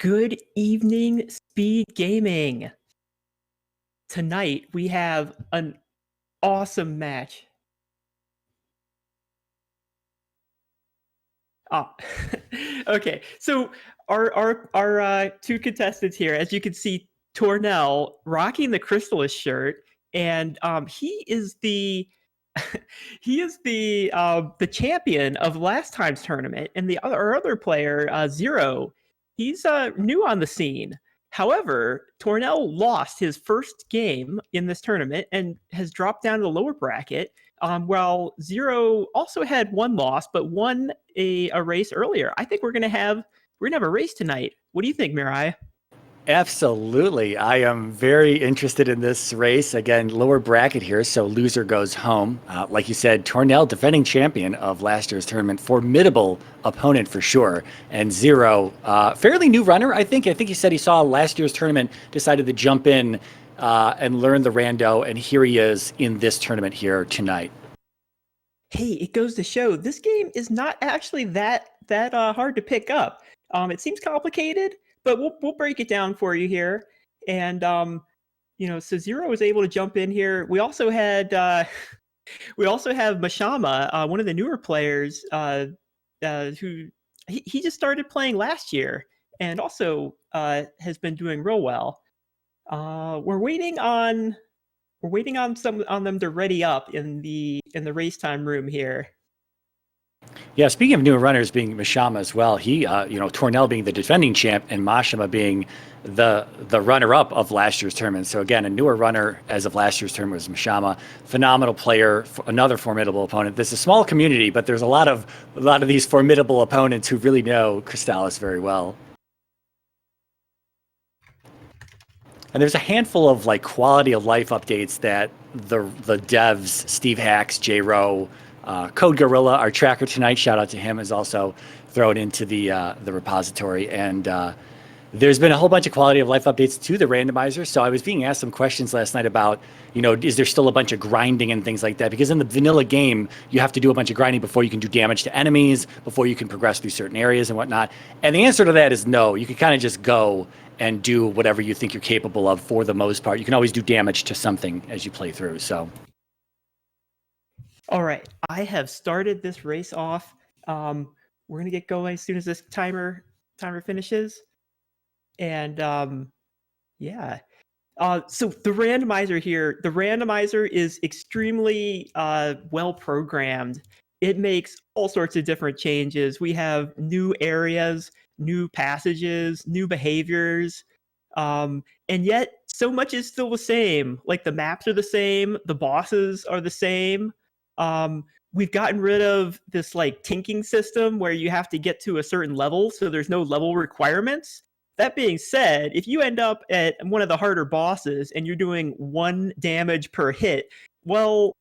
Good evening, Speed Gaming. Tonight we have an awesome match. Okay. So our two contestants here, as you can see, Tornel rocking the Crystalis shirt, and he is the the champion of last time's tournament, and our other player, Zero, he's new on the scene. However, Tornel lost his first game in this tournament and has dropped down to the lower bracket. While Zero also had one loss, but won a race earlier. I think we're gonna have a race tonight. What do you think, Mirai? Absolutely. I am very interested in this race. Again, lower bracket here, so loser goes home. Like you said, Tornel, defending champion of last year's tournament, formidable opponent for sure. And Zero, fairly new runner, I think. I think he said he saw last year's tournament, decided to jump in and learn the rando, and here he is in this tournament here tonight. Hey, it goes to show this game is not actually that hard to pick up. It seems complicated, but we'll break it down for you here. And so Zero was able to jump in here. We also had Mashama, one of the newer players, who he just started playing last year and also has been doing real well. We're waiting on them to ready up in the race time room here. Yeah, speaking of newer runners, being Mashama as well, he, Tornel being the defending champ and Mashama being the runner-up of last year's tournament. So again, a newer runner as of last year's tournament was Mashama. Phenomenal player, another formidable opponent. This is a small community, but there's a lot of these formidable opponents who really know Crystalis very well. And there's a handful of quality of life updates that the devs, Steve Hacks, J-Row, Code Gorilla, our tracker tonight, shout out to him, is also thrown into the repository. And there's been a whole bunch of quality of life updates to the randomizer. So I was being asked some questions last night about, is there still a bunch of grinding and things like that? Because in the vanilla game, you have to do a bunch of grinding before you can do damage to enemies, before you can progress through certain areas and whatnot. And the answer to that is no. You can kind of just go and do whatever you think you're capable of for the most part. You can always do damage to something as you play through. So. All right, I have started this race off. We're gonna get going as soon as this timer finishes, and yeah. So the randomizer is extremely well programmed. It makes all sorts of different changes. We have new areas, new passages, new behaviors, and yet so much is still the same. Like the maps are the same, the bosses are the same. We've gotten rid of this tinking system where you have to get to a certain level, so there's no level requirements. That being said, if you end up at one of the harder bosses and you're doing 1 damage per hit, well,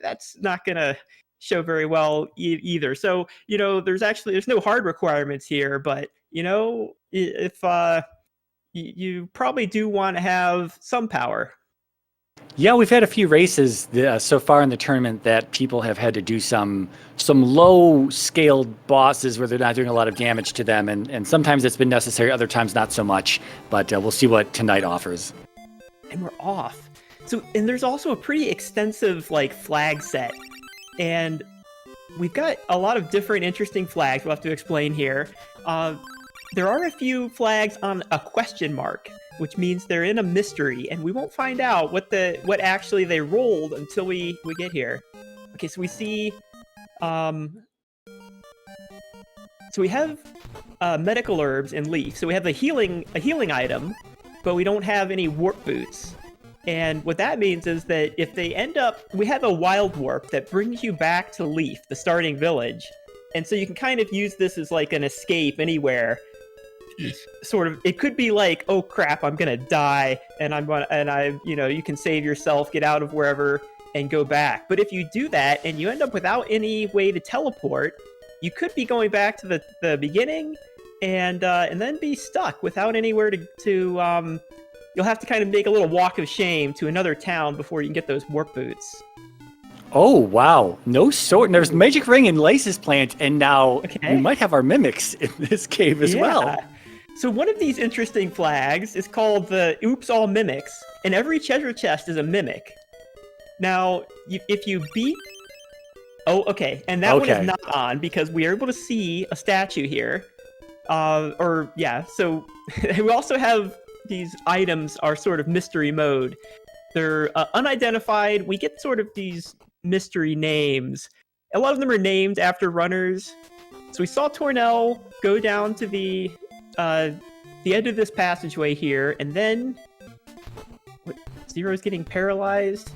that's not gonna show very well either. So there's no hard requirements here, but if you probably do want to have some power. Yeah, we've had a few races so far in the tournament that people have had to do some low-scaled bosses where they're not doing a lot of damage to them, and sometimes it's been necessary, other times not so much, but we'll see what tonight offers. And we're off. So, and there's also a pretty extensive flag set, and we've got a lot of different interesting flags we'll have to explain here. There are a few flags on a question mark, which means they're in a mystery, and we won't find out what actually they rolled until we get here. Okay, so we see, so we have medical herbs and leaf. So we have a healing item, but we don't have any warp boots. And what that means is that if they end up, we have a wild warp that brings you back to Leaf, the starting village, and so you can kind of use this as an escape anywhere. Sort of, it could be oh crap, I'm gonna die, and you can save yourself, get out of wherever, and go back. But if you do that and you end up without any way to teleport, you could be going back to the beginning, and then be stuck without anywhere to you'll have to kind of make a little walk of shame to another town before you can get those warp boots. Oh, wow. No sword. There's Magic Ring and Laces Plant, and now we might have our mimics in this cave as well. So one of these interesting flags is called the Oops All Mimics, and every treasure chest is a mimic. Now, if you beat... Oh, okay, and that one is not on because we are able to see a statue here. So we also have these items are sort of mystery mode. They're unidentified. We get sort of these mystery names. A lot of them are named after runners. So we saw Tornel go down to the end of this passageway here, and then Zerro's getting paralyzed.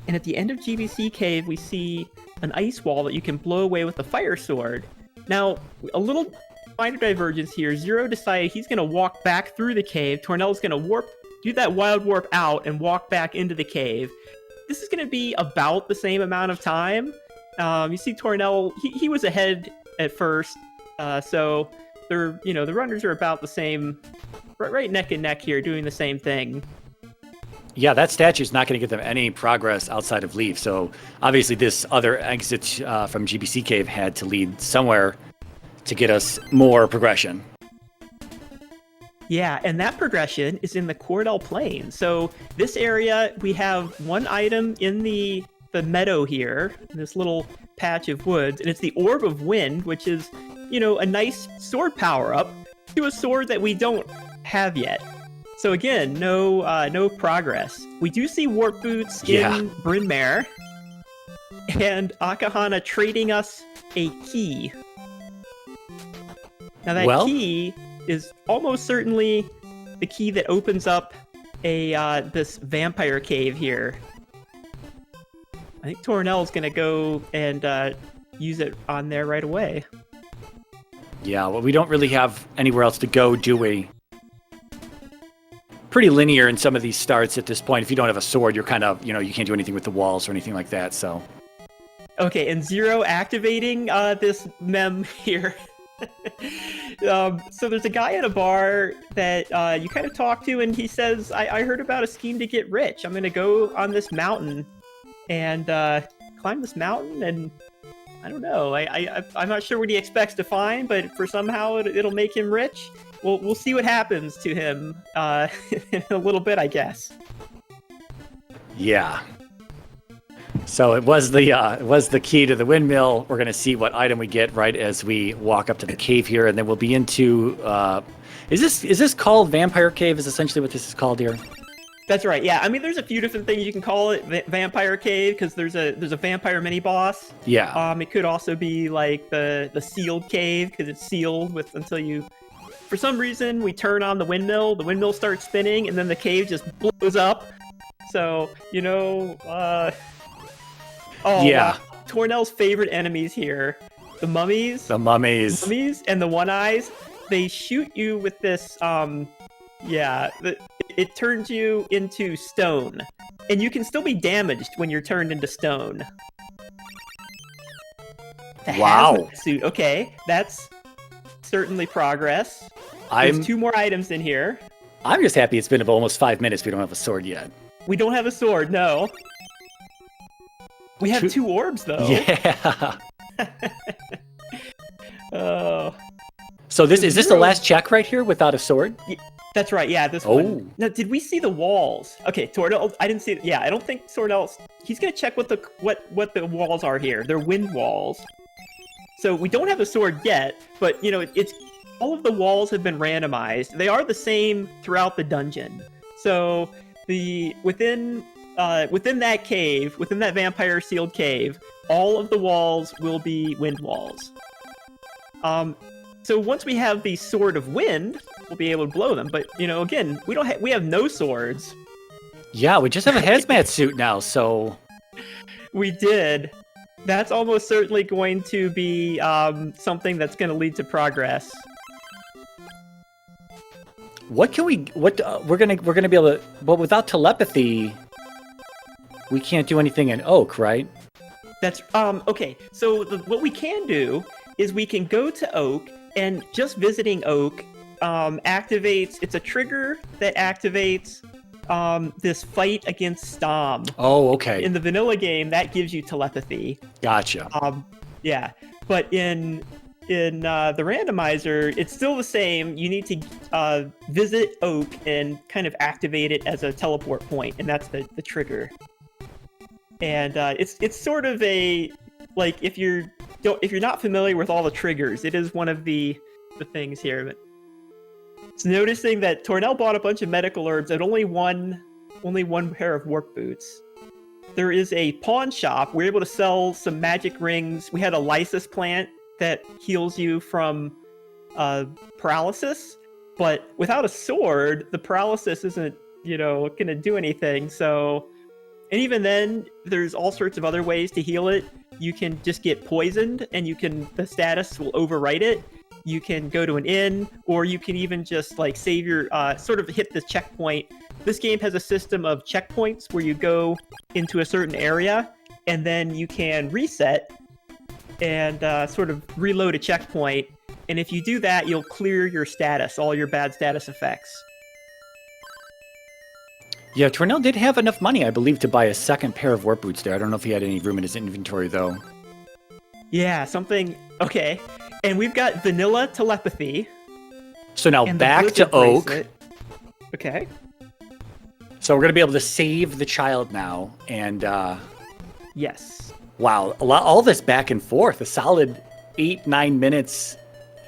And at the end of GBC Cave, we see an ice wall that you can blow away with a fire sword. Now, a little minor divergence here. Zerro decided he's going to walk back through the cave. Tornel's going to do that wild warp out and walk back into the cave. This is going to be about the same amount of time. You see Tornel, he was ahead at first, so they're, the runners are about the same, right neck and neck here, doing the same thing. Yeah, that statue is not going to get them any progress outside of Leave. So obviously this other exit from GBC Cave had to lead somewhere to get us more progression. Yeah, and that progression is in the Cordell Plain. So this area, we have one item in the meadow here, this little patch of woods, and it's the Orb of Wind, which is, a nice sword power-up to a sword that we don't have yet. So again, no progress. We do see Warp Boots in Bryn Mawr, and Akahana trading us a key. Now that key is almost certainly the key that opens up this vampire cave here. I think Tornel's gonna go and use it on there right away. Yeah, well, we don't really have anywhere else to go, do we? Pretty linear in some of these starts at this point. If you don't have a sword, you're kind of, you can't do anything with the walls or anything like that, so. Okay, and Zerro activating this mem here. So there's a guy at a bar that you kind of talk to, and he says, I heard about a scheme to get rich. I'm going to go on this mountain and climb this mountain, and I don't know. I'm not sure what he expects to find, but for somehow it'll make him rich. We'll see what happens to him in a little bit, I guess. Yeah. So it was the key to the windmill. We're going to see what item we get right as we walk up to the cave here, and then we'll be into. Is this called Vampire Cave? Is essentially what this is called here? That's right. Yeah, I mean, there's a few different things you can call it. Vampire Cave, because there's a vampire mini boss. Yeah. It could also be like the sealed cave, because it's sealed until you. For some reason, we turn on the windmill starts spinning, and then the cave just blows up. So, yeah. Tornel's favorite enemies here. The mummies. The mummies and the one-eyes. They shoot you with this, it turns you into stone. And you can still be damaged when you're turned into stone. The hazmat suit. Okay, that's certainly progress. There's 2 more items in here. I'm just happy it's been almost 5 minutes. We don't have a sword yet. We don't have a sword, no. We have 2 orbs, though. Yeah. Oh. So is this the last check right here without a sword? That's right. Yeah, this one. Now, did we see the walls? Okay, Tornel. I didn't see. Yeah, I don't think Tornel. He's gonna check what the walls are here. They're wind walls. So we don't have a sword yet, but it's all of the walls have been randomized. They are the same throughout the dungeon. So within that cave, within that vampire sealed cave, all of the walls will be wind walls. So once we have the Sword of Wind, we'll be able to blow them. But again, we have no swords. Yeah, we just have a hazmat suit now. So we did. That's almost certainly going to be something that's going to lead to progress. We're gonna be able to, but without telepathy, we can't do anything in Oak, right? That's okay. So what we can do is we can go to Oak, and just visiting Oak activates. It's a trigger that activates this fight against Stom. Oh, okay. In the vanilla game, that gives you telepathy. Gotcha. Yeah, but in the randomizer, it's still the same. You need to visit Oak and kind of activate it as a teleport point, and that's the trigger. And it's sort of a like if you're not familiar with all the triggers, it is one of the things here. But it's noticing that Tornel bought a bunch of medical herbs and only one pair of warp boots. There is a pawn shop. We're able to sell some magic rings. We had a lysis plant that heals you from paralysis, but without a sword, the paralysis isn't, going to do anything. So, and even then, there's all sorts of other ways to heal it. You can just get poisoned, and the status will overwrite it. You can go to an inn, or you can even just like save your sort of hit the checkpoint. This game has a system of checkpoints where you go into a certain area, and then you can reset and sort of reload a checkpoint. And if you do that, you'll clear your status, all your bad status effects. Yeah, Tornel did have enough money, I believe, to buy a second pair of warp boots there. I don't know if he had any room in his inventory, though. Yeah, something... Okay. And we've got vanilla telepathy. So now back to Oak. Bracelet. Okay. So we're going to be able to save the child now. And, yes. Wow. All this back and forth. A solid 8-9 minutes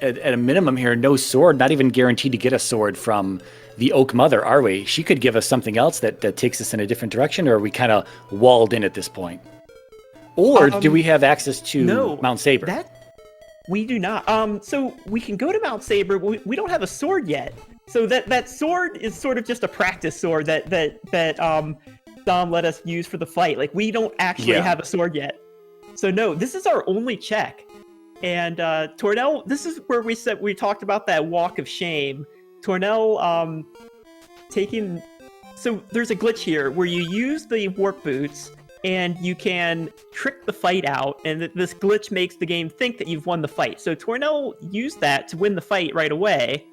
at a minimum here. No sword. Not even guaranteed to get a sword from the Oak Mother, are we? She could give us something else that takes us in a different direction, or are we kind of walled in at this point? Or do we have access to Mount Saber? We do not. So we can go to Mount Saber. We don't have a sword yet. So that sword is sort of just a practice sword that Dom let us use for the fight. Like, we don't actually have a sword yet. So no, this is our only check. And Tornel, this is where we talked about that walk of shame. Tornel taking... So there's a glitch here where you use the warp boots and you can trick the fight out, and this glitch makes the game think that you've won the fight. So Tornel used that to win the fight right away,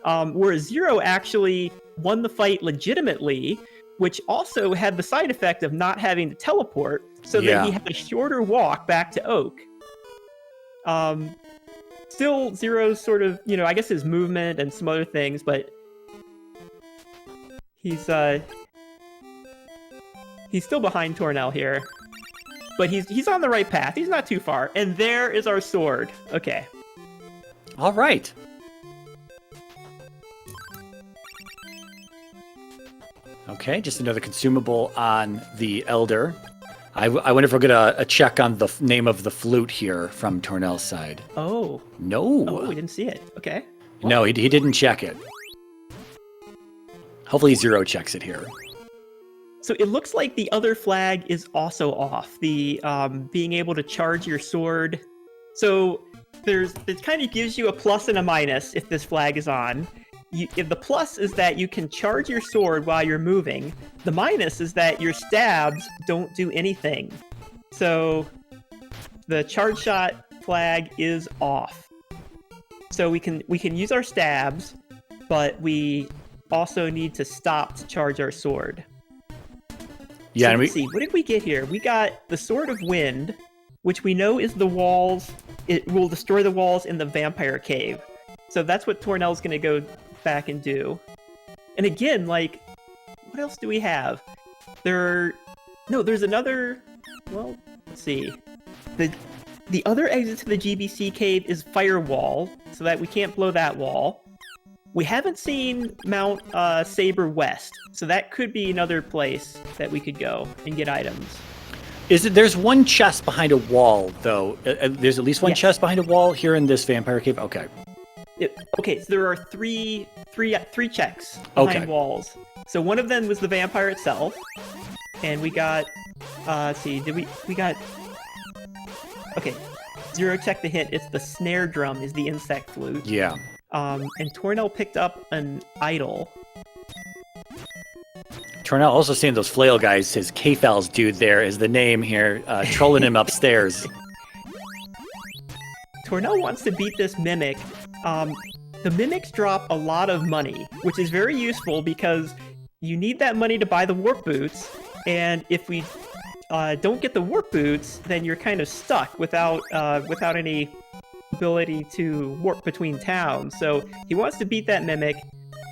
whereas Zero actually won the fight legitimately, which also had the side effect of not having to teleport, so that he had a shorter walk back to Oak. Still, Zero's sort of, I guess his movement and some other things, but he's still behind Tornel here. But he's on the right path. He's not too far. And there is our sword. Okay. All right. Okay, just another consumable on the Elder. I wonder if we'll get a check on the name of the flute here from Tornel's side. Oh. No. Oh, we didn't see it. Okay. Well. No, he didn't check it. Hopefully Zero checks it here. So it looks like the other flag is also off. The being able to charge your sword. So it kind of gives you a plus and a minus if this flag is on. If the plus is that you can charge your sword while you're moving. The minus is that your stabs don't do anything. So the charge shot flag is off. So we can use our stabs, but we also need to stop to charge our sword. Yeah, so and let's see, what did we get here? We got the Sword of Wind, which we know is the walls. It will destroy the walls in the vampire cave. So that's what Tornel's going to go back and do. And again, like, what else do we have? There's another... Well, let's see. The other exit to the GBC cave is Firewall, so that we can't blow that wall. We haven't seen Mount Saber West, so that could be another place that we could go and get items. There's one chest behind a wall, though. There's at least one chest behind a wall here in this vampire cave? Okay. Okay, so there are three checks behind walls. So one of them was the vampire itself, and we got... let's see, we got... Okay, Zero checked the hint. It's the snare drum is the insect flute. Yeah. And Tornel picked up an idol. Tornel also seeing those flail guys. His K-Fals dude there is the name here, trolling him upstairs. Tornel wants to beat this mimic. The mimics drop a lot of money, which is very useful because you need that money to buy the warp boots. And if we don't get the warp boots, then you're kind of stuck without any ability to warp between towns. So he wants to beat that Mimic,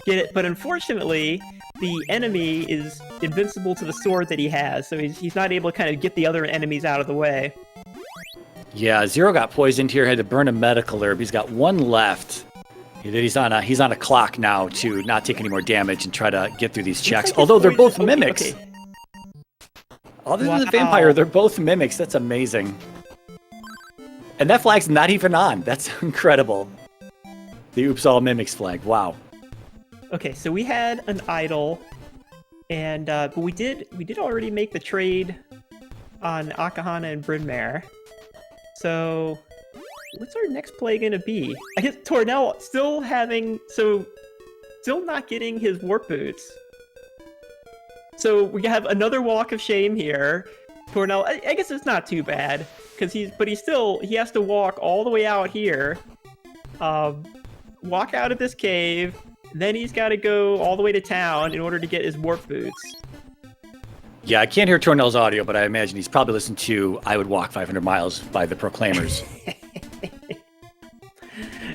get it, but unfortunately, the enemy is invincible to the sword that he has, so he's not able to kind of get the other enemies out of the way. Yeah, Zero got poisoned here, had to burn a medical herb. He's got one left. He's on a clock now to not take any more damage and try to get through these checks. Although they're both mimics. Okay. Other than the vampire, they're both mimics. That's amazing. And that flag's not even on. That's incredible. The Oops All Mimics flag. Wow. Okay, so we had an idol, and but we did already make the trade on Akahana and Bryn Mawr. So what's our next play gonna be? I guess Tornel still not getting his warp boots. So we have another walk of shame here. Tornel, I guess it's not too bad because he has to walk all the way out here, walk out of this cave. Then he's got to go all the way to town in order to get his warp boots. Yeah, I can't hear Tornel's audio, but I imagine he's probably listened to I Would Walk 500 Miles by the Proclaimers.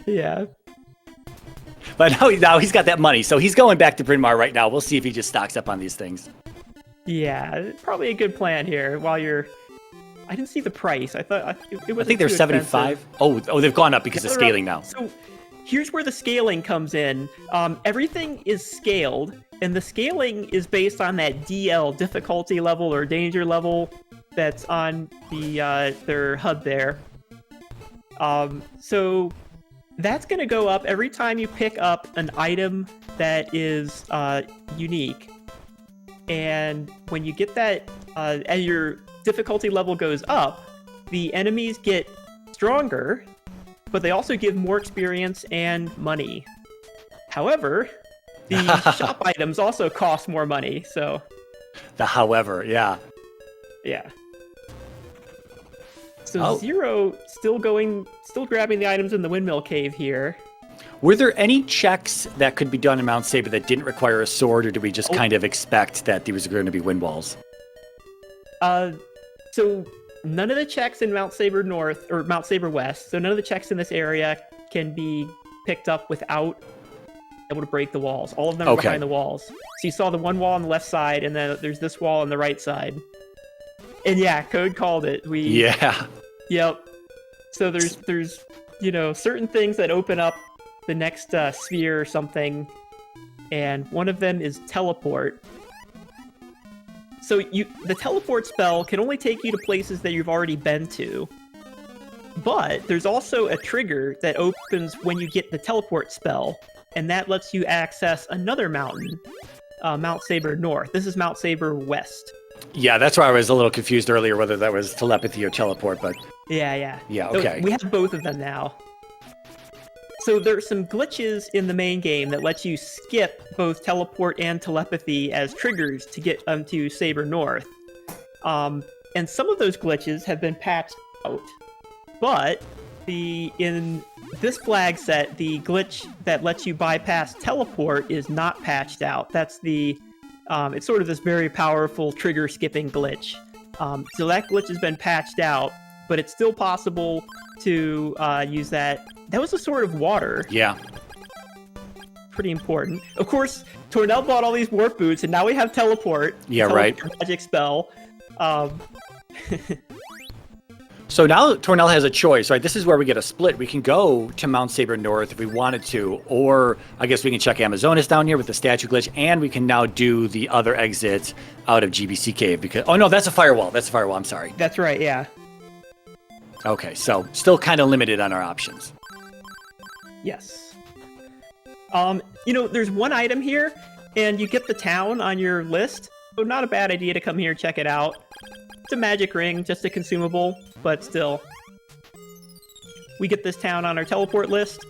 Yeah. But now he's got that money, so he's going back to Bryn Mawr right now. We'll see if he just stocks up on these things. Yeah, probably a good plan here while you're... I didn't see the price. I thought it was. I think they're 75. Oh, they've gone up because of scaling now. So here's where the scaling comes in. Everything is scaled, and the scaling is based on that DL, difficulty level or danger level, that's on their HUD there. So that's going to go up every time you pick up an item that is unique. And when you get that, as your difficulty level goes up, the enemies get stronger, but they also give more experience and money. However, the shop items also cost more money, so... However, yeah. Yeah. So Zero still grabbing the items in the windmill cave here. Were there any checks that could be done in Mount Saber that didn't require a sword, or did we just kind of expect that there was going to be wind walls? So none of the checks in Mount Saber North or Mount Saber West, so none of the checks in this area can be picked up without able to break the walls. All of them are behind the walls. So you saw the one wall on the left side, and then there's this wall on the right side. And yeah, Code called it. Yep. So there's certain things that open up the next sphere or something, and one of them is teleport. So the teleport spell can only take you to places that you've already been to, but there's also a trigger that opens when you get the teleport spell, and that lets you access another mountain, Mount Saber North. This is Mount Saber West. Yeah, that's why I was a little confused earlier whether that was telepathy or teleport, but... Yeah, okay. So we have both of them now. So there's some glitches in the main game that lets you skip both teleport and telepathy as triggers to get to Saber North. And some of those glitches have been patched out. But in this flag set, the glitch that lets you bypass teleport is not patched out. That's it's sort of this very powerful trigger skipping glitch. So that glitch has been patched out, but it's still possible to use that. That was a Sword of Water. Yeah. Pretty important. Of course, Tornel bought all these warp boots, and now we have teleport. Yeah, right. Magic spell. So now Tornel has a choice, right? This is where we get a split. We can go to Mount Saber North if we wanted to, or I guess we can check Amazonas down here with the statue glitch, and we can now do the other exit out of GBC Cave because... Oh, no, that's a firewall. I'm sorry. That's right, yeah. Okay, so still kind of limited on our options. Yes. There's one item here, and you get the town on your list, so not a bad idea to come here and check it out. It's a magic ring, just a consumable, but still. We get this town on our teleport list.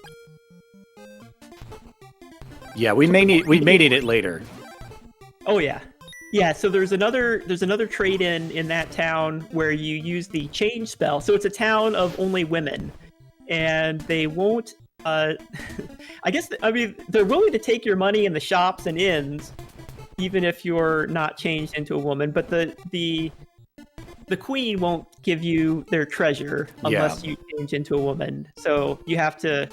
Yeah, we may need it later. Oh yeah. Yeah, so there's another trade-in in that town where you use the change spell. So it's a town of only women, and they won't. They're willing to take your money in the shops and inns, even if you're not changed into a woman. But the the queen won't give you their treasure unless you change into a woman. So you have to.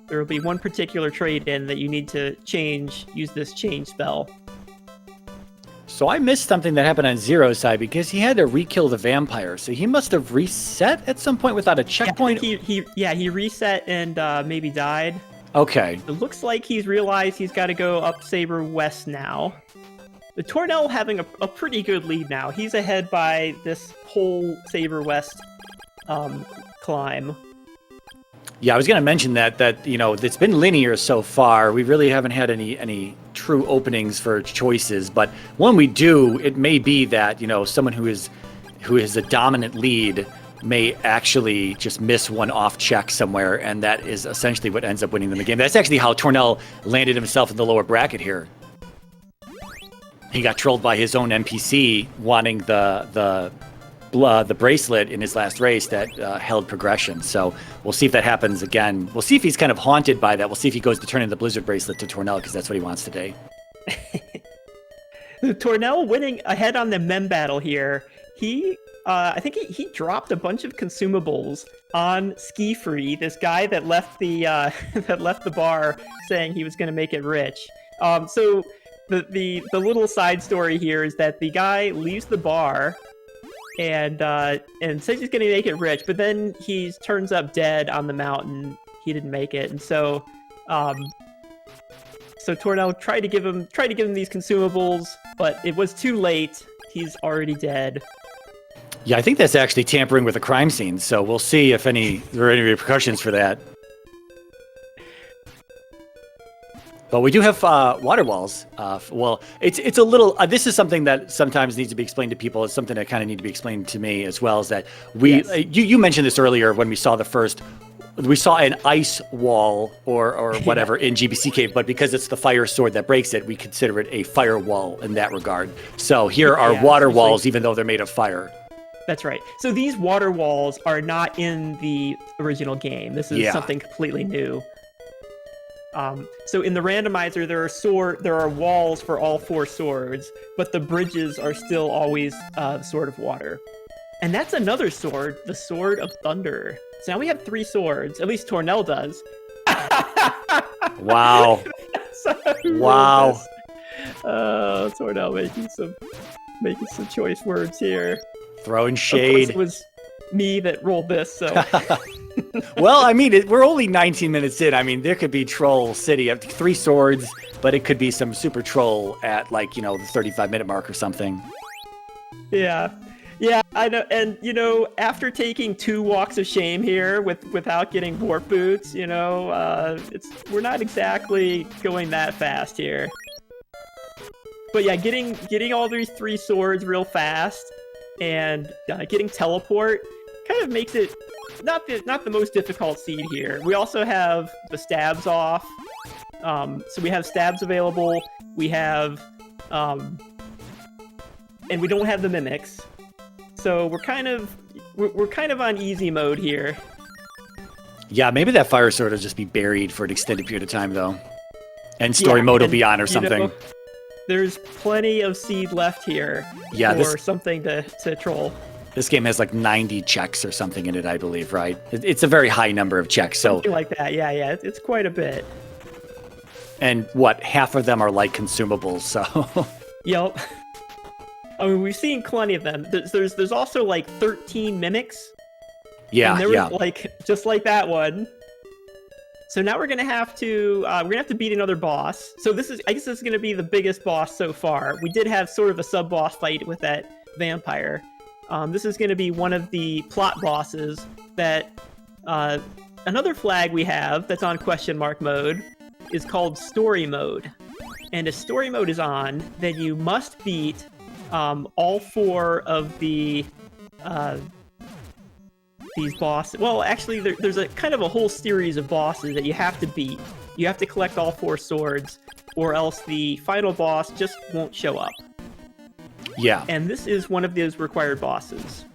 There will be one particular trade-in that you need to use this change spell. So I missed something that happened on Zero's side because he had to re-kill the vampire. So he must have reset at some point without a checkpoint. Yeah, he reset and maybe died. Okay. It looks like he's realized he's got to go up Saber West now. The Tornel having a pretty good lead now. He's ahead by this whole Saber West climb. Yeah, I was going to mention that it's been linear so far. We really haven't had any true openings for choices, but when we do, it may be that someone who is a dominant lead may actually just miss one off check somewhere, and that is essentially what ends up winning them the game. That's actually how Tornel landed himself in the lower bracket here. He got trolled by his own NPC wanting the bracelet in his last race that held progression. So we'll see if that happens again. We'll see if he's kind of haunted by that. We'll see if he goes to turn in the Blizzard bracelet to Tornel, because that's what he wants today. Tornel winning ahead on the mem battle here. I think he dropped a bunch of consumables on Ski Free, this guy that left the bar saying he was going to make it rich. So the little side story here is that the guy leaves the bar and says he's going to make it rich, but then he turns up dead on the mountain. He didn't make it, and so Tornel tried to give him these consumables, but it was too late. He's already dead. Yeah, I think that's actually tampering with a crime scene, so we'll see if there are any repercussions for that. But we do have water walls. Well, it's a little. This is something that sometimes needs to be explained to people. It's something that kind of need to be explained to me as well. Is that you mentioned this earlier when we saw we saw an ice wall or whatever in GBC Cave, but because it's the fire sword that breaks it, we consider it a firewall in that regard. So here are water walls, even though they're made of fire. That's right. So these water walls are not in the original game. This is something completely new. So in the randomizer, there are walls for all 4 swords, but the bridges are still always the Sword of Water. And that's another sword, the Sword of Thunder. So now we have 3 swords. At least Tornel does. Wow. Wow. Tornel making some choice words here. Throwing shade. Of course, it was me that rolled this, so. Well, I mean, we're only 19 minutes in. I mean, there could be Troll City up to 3 swords, but it could be some super troll at the 35-minute mark or something. Yeah, I know. And after taking 2 walks of shame here without getting warp boots, we're not exactly going that fast here. But yeah, getting all these 3 swords real fast and getting teleport kind of makes it not the most difficult seed here. We also have the stabs off. So we have stabs available. We have and we don't have the mimics. So we're kind of on easy mode here. Yeah, maybe that fire sword will just be buried for an extended period of time though. And story mode will be on or something. There's plenty of seed left here for something to troll. This game has 90 checks or something in it, I believe, right? It's a very high number of checks. Something like that, yeah. It's quite a bit. And half of them are consumables, so... Yep. I mean, we've seen plenty of them. There's also 13 mimics. Yeah, and there was just like that one. So now we're gonna have to beat another boss. So I guess this is gonna be the biggest boss so far. We did have sort of a sub-boss fight with that vampire. This is going to be one of the plot bosses that another flag we have that's on question mark mode is called story mode. And if story mode is on, then you must beat all 4 of these bosses. Well, actually, there's a kind of a whole series of bosses that you have to beat. You have to collect all 4 swords, or else the final boss just won't show up. Yeah. And this is one of those required bosses.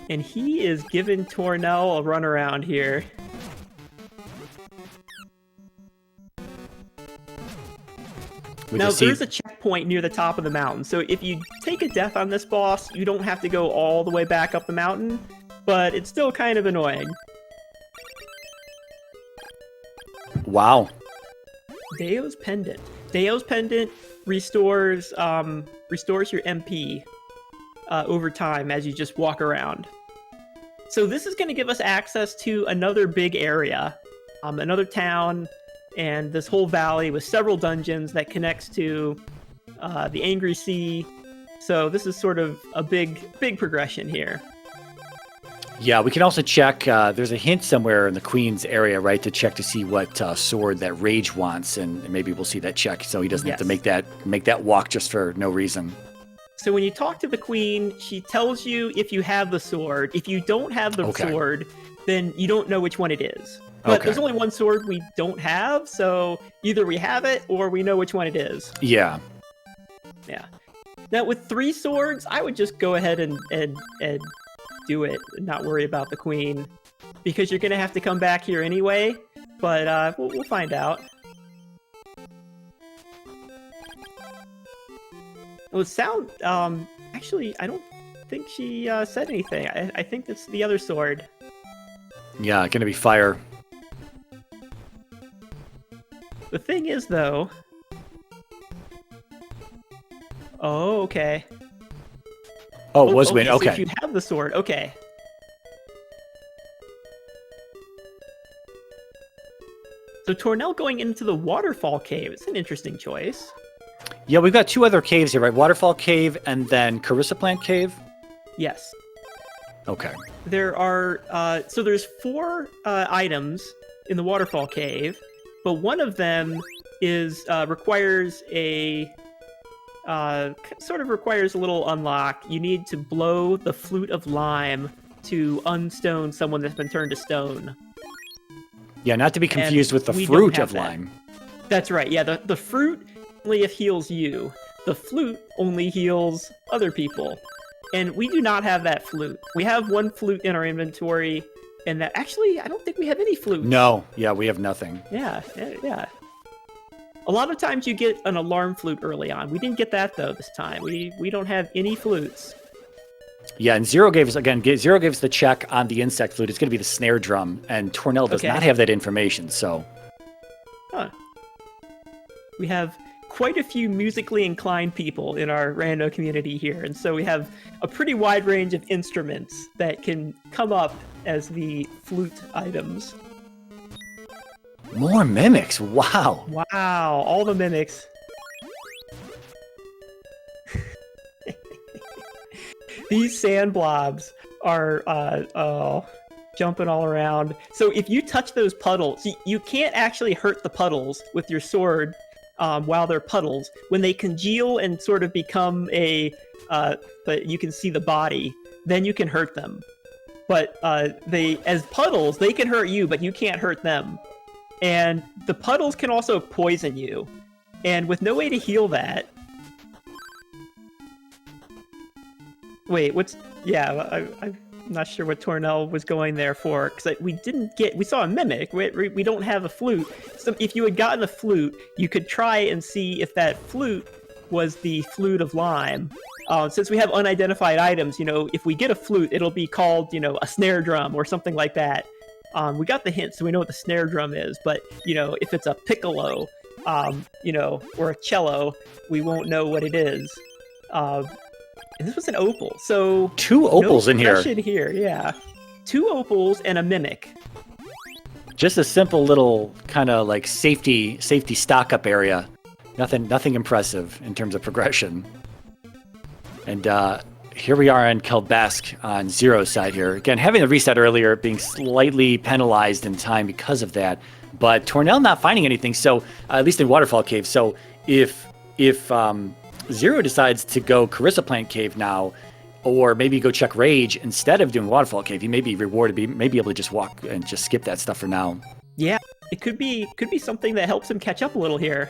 And he is giving Tornel a runaround here. Now, there's a checkpoint checkpoint near the top of the mountain. So if you take a death on this boss, you don't have to go all the way back up the mountain, but it's still kind of annoying. Wow. Deo's Pendant. Deo's Pendant restores your MP over time as you just walk around. So this is going to give us access to another big area, another town, and this whole valley with several dungeons that connects to the Angry Sea. So this is sort of a big progression here. Yeah, we can also check. There's a hint somewhere in the Queen's area, right, to check to see what sword that Rage wants, and maybe we'll see that check, so he doesn't have to make that walk just for no reason. So when you talk to the Queen, she tells you if you have the sword. If you don't have the sword, then you don't know which one it is. But there's only one sword we don't have, so either we have it or we know which one it is. Yeah. Yeah. Now with 3 swords, I would just go ahead and do it and not worry about the Queen, because you're gonna have to come back here anyway. But we'll find out. Well, sound. Actually, I don't think she said anything. I think that's the other sword. Yeah, gonna be fire. The thing is, though. Oh, okay. Oh, it was wind. So Okay. if you have the sword, okay. So Tornel going into the waterfall cave. It's an interesting choice. Yeah, we've got 2 other caves here, right? Waterfall Cave and then Carissa Plant Cave? Yes. Okay. There are, so there's 4 items in the waterfall cave, but one of them is, requires a, sort of requires a little unlock. You need to blow the flute of lime to unstone someone that's been turned to stone. Yeah, not to be confused with the fruit of lime. That's right, yeah, the fruit only heals you. The flute only heals other people. And we do not have that flute. We have 1 flute in our inventory, and that actually, I don't think we have any flute. No, yeah, we have nothing. Yeah. A lot of times you get an alarm flute early on. We didn't get that, though, this time. We don't have any flutes. Yeah, and Zero gave us the check on the insect flute. It's going to be the snare drum, and Tornel does not have that information, so. Huh. We have quite a few musically inclined people in our rando community here, and so we have a pretty wide range of instruments that can come up as the flute items. More mimics, wow. Wow, all the mimics. These sand blobs are jumping all around. So if you touch those puddles, you can't actually hurt the puddles with your sword while they're puddles. When they congeal and sort of become but you can see the body, then you can hurt them. But as puddles, they can hurt you, but you can't hurt them. And the puddles can also poison you. And with no way to heal that... Wait, I'm not sure what Tornel was going there for, because we saw a mimic. We don't have a flute. So if you had gotten a flute, you could try and see if that flute was the flute of lime. Since we have unidentified items, if we get a flute, it'll be called, a snare drum or something like that. We got the hint, so we know what the snare drum is, but, if it's a piccolo, or a cello, we won't know what it is. And this was an opal, so... 2 opals in here. Yeah. 2 opals and a mimic. Just a simple little kind of like safety stock-up area. Nothing impressive in terms of progression. And here we are on Kelbesk on Zero's side here. Again, having the reset earlier, being slightly penalized in time because of that. But Tornel not finding anything, so at least in Waterfall Cave. So if Zero decides to go Carissa Plant Cave now, or maybe go check Rage instead of doing Waterfall Cave, he may be rewarded, may be able to just walk and just skip that stuff for now. Yeah, it could be something that helps him catch up a little here.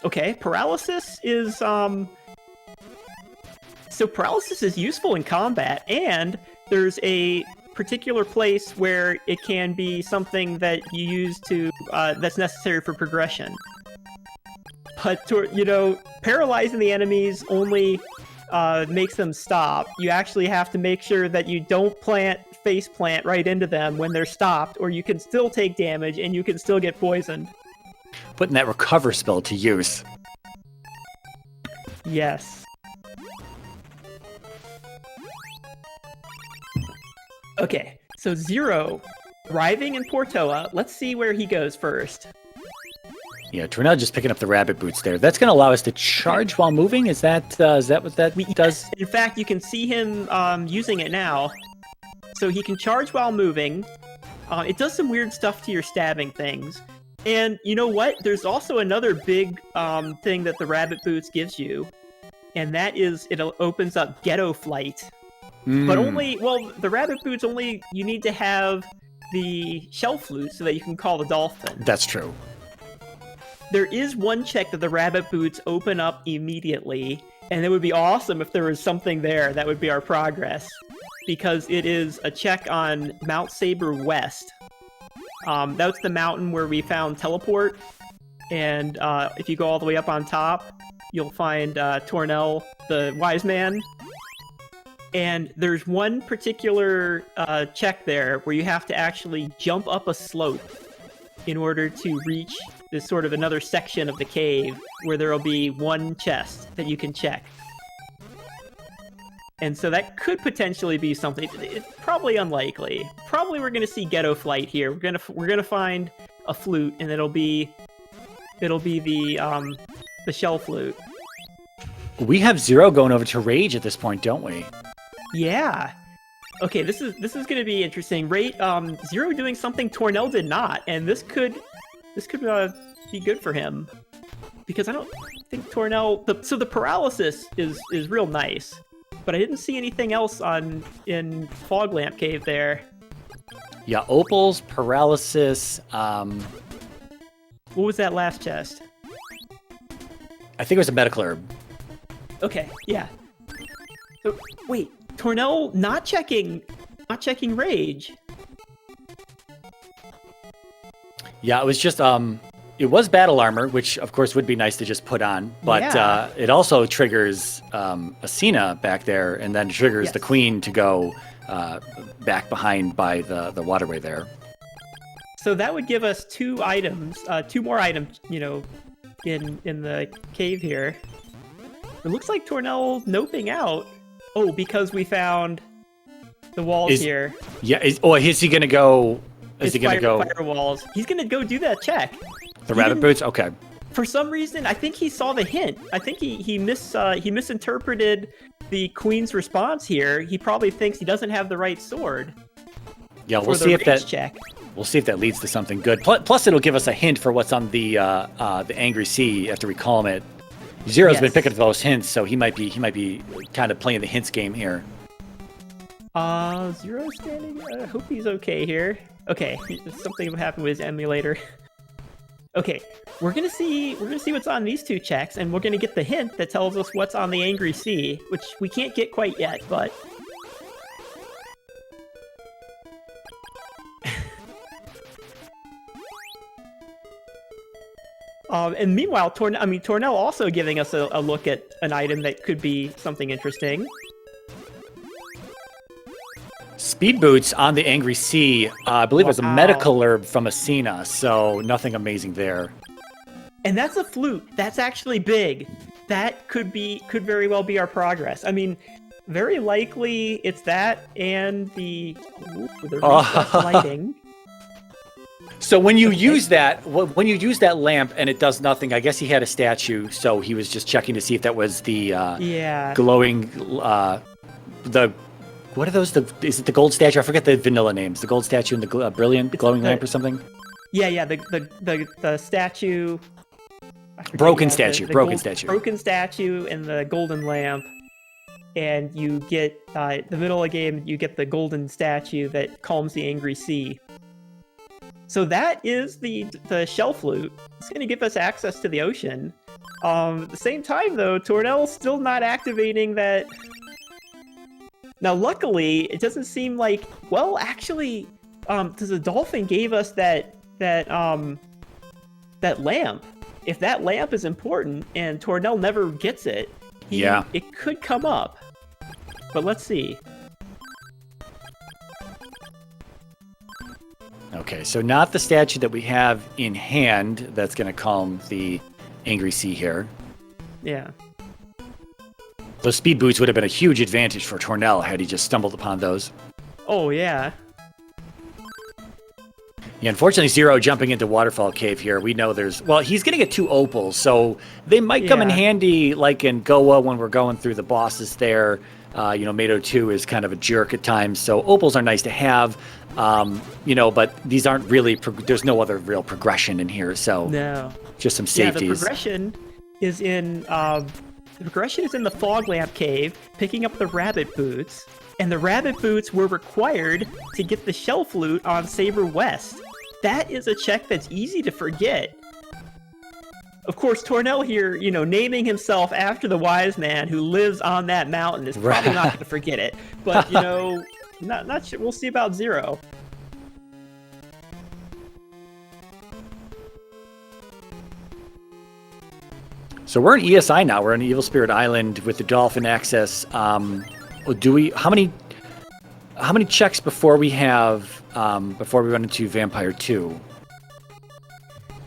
Okay, paralysis is so paralysis is useful in combat, and there's a particular place where it can be something that you use to that's necessary for progression. But paralyzing the enemies only makes them stop. You actually have to make sure that you don't face plant right into them when they're stopped, or you can still take damage and you can still get poisoned. Putting that recover spell to use. Yes. Okay, so Zero, arriving in Portoa. Let's see where he goes first. Yeah, Tornel just picking up the rabbit boots there. That's going to allow us to charge while moving? Is that what that does? In fact, you can see him using it now. So he can charge while moving. It does some weird stuff to your stabbing things. And you know what? There's also another big thing that the rabbit boots gives you. And that is, it opens up Ghetto Flight. But the rabbit boots only, you need to have the shell flute so that you can call the dolphin. That's true. There is one check that the rabbit boots open up immediately, and it would be awesome if there was something there. That would be our progress, because it is a check on Mount Saber West. That's the mountain where we found Teleport, and if you go all the way up on top, you'll find Tornel, the wise man. And there's one particular check there where you have to actually jump up a slope in order to reach this sort of another section of the cave where there will be one chest that you can check. And so that could potentially be something. It's probably unlikely. Probably we're going to see Ghetto Flight here. We're gonna find a flute, and it'll be the shell flute. We have Zero going over to Rage at this point, don't we? Yeah. Okay, this is going to be interesting. Zero doing something Tornel did not, and this could be good for him, because I don't think Tornel. So the paralysis is real nice, but I didn't see anything else in Fog Lamp Cave there. Yeah, opals, paralysis. What was that last chest? I think it was a medical herb. Okay, yeah. So, wait, Tornel not checking Rage. Yeah, it was just it was battle armor, which of course would be nice to just put on, but yeah. It also triggers Asina back there, and then triggers the queen to go back behind by the waterway there. So that would give us two more items, in the cave here. It looks like Tornel noping out. Oh, because we found the walls here. Yeah. Is he gonna go? Is he gonna go? Firewalls. He's gonna go do that check. The rabbit boots. Okay. For some reason, I think he saw the hint. I think he misinterpreted the queen's response here. He probably thinks he doesn't have the right sword. Yeah, we'll see if that. Check. We'll see if that leads to something good. Plus, it'll give us a hint for what's on the Angry Sea after we calm it. Zero's been picking up those hints, so he might be kind of playing the hints game here. Zero standing. I hope he's okay here. Okay, something happened with his emulator. Okay, we're gonna see what's on these two checks, and we're gonna get the hint that tells us what's on the Angry Sea, which we can't get quite yet, but. And meanwhile, Tornel also giving us a look at an item that could be something interesting. Speed boots on the Angry Sea. I believe it was a medical herb from Asina, so nothing amazing there. And that's a flute. That's actually big. That could very well be our progress. I mean, very likely it's that and the lighting. So when you use that lamp and it does nothing, I guess he had a statue, so he was just checking to see if that was the glowing what are those? Is it the gold statue? I forget the vanilla names. The gold statue and the brilliant glowing lamp or something. Yeah, the statue. Broken statue and the golden lamp, and you get the middle of the game. You get the golden statue that calms the Angry Sea. So that is the shell flute. It's going to give us access to the ocean. At the same time, though, Tornel's still not activating that Now, luckily, it doesn't seem like. Well, actually, because the dolphin gave us that lamp. If that lamp is important and Tornel never gets it, it could come up. But let's see. Okay, so not the statue that we have in hand that's going to calm the Angry Sea here. Yeah. Those speed boots would have been a huge advantage for Tornel had he just stumbled upon those. Oh, yeah. Yeah, unfortunately, Zero jumping into Waterfall Cave here. We know there's... Well, he's going to get 2 opals, so they might come in handy, like in Goa when we're going through the bosses there. Mato 2 is kind of a jerk at times, so opals are nice to have. But these aren't really... there's no other real progression in here, so... No. Just some safeties. Yeah, the progression is in... the progression is in the Fog Lamp Cave, picking up the rabbit boots. And the rabbit boots were required to get the shell flute on Saber West. That is a check that's easy to forget. Of course, Tornel here, naming himself after the wise man who lives on that mountain is probably not going to forget it. But, not sure. We'll see about Zero. So we're in ESI now. We're on Evil Spirit Island with the dolphin access. How many checks before we run into Vampire 2?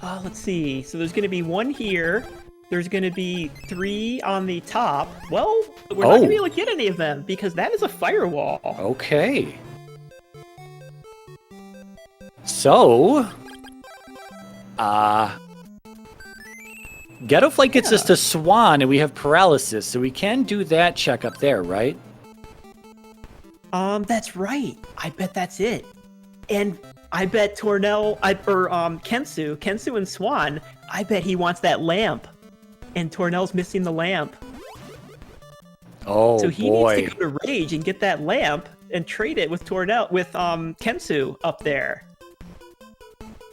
Let's see. So there's going to be 1 here. There's going to be 3 on the top. Well, we're not going to be able to get any of them because that is a firewall. Okay. So, Ghetto Flight gets us to Swan, and we have paralysis, so we can do that check up there, right? That's right. I bet that's it. And I bet Tornel, Kensu and Swan, I bet he wants that lamp. And Tornel's missing the lamp. Oh, so he needs to go to Rage and get that lamp and trade it with Kensu up there.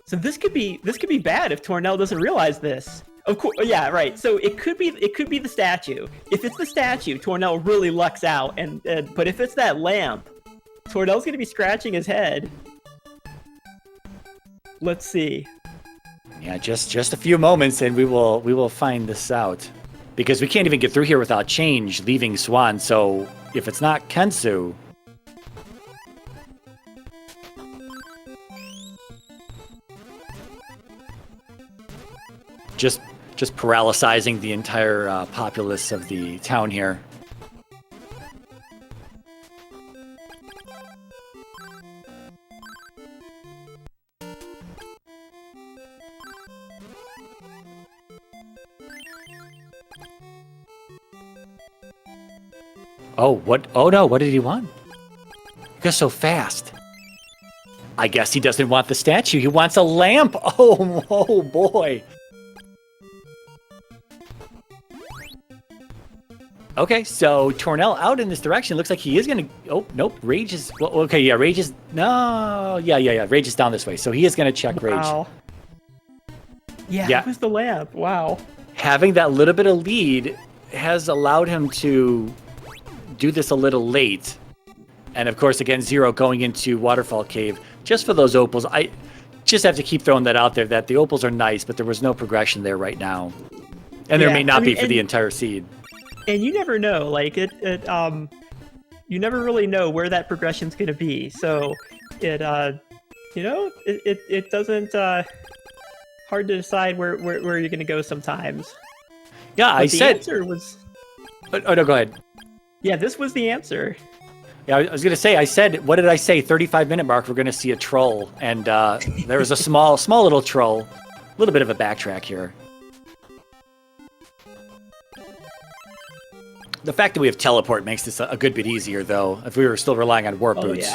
So this could be bad if Tornel doesn't realize this. Of course, yeah, right. So it could be the statue. If it's the statue, Tornel really lucks out. But if it's that lamp, Tornel's gonna be scratching his head. Let's see. Yeah, just a few moments, and we will find this out, because we can't even get through here without change leaving Swan. So if it's not Kensu. Just paralyzing the entire populace of the town here. Oh, what? Oh no, what did he want? He goes so fast. I guess he doesn't want the statue. He wants a lamp. Oh boy. Okay, so Tornel out in this direction. Looks like he is going to... Oh, nope. Rage is... Well, okay, yeah, Rage is... No. Yeah. Rage is down this way. So he is going to check Rage. Wow. Yeah, that was the lamp. Wow. Having that little bit of lead has allowed him to do this a little late. And, of course, again, Zero going into Waterfall Cave just for those opals. I just have to keep throwing that out there, that the opals are nice, but there was no progression there right now. And there may not be for the entire seed. And you never know, like you never really know where that progression's going to be. So it doesn't hard to decide where you're going to go sometimes. Yeah, but the answer was. Oh no, go ahead. Yeah, this was the answer. Yeah, I was going to say. I said, what did I say? 35-minute mark. We're going to see a troll, and there was a small little troll. A little bit of a backtrack here. The fact that we have teleport makes this a good bit easier, though, if we were still relying on warp boots.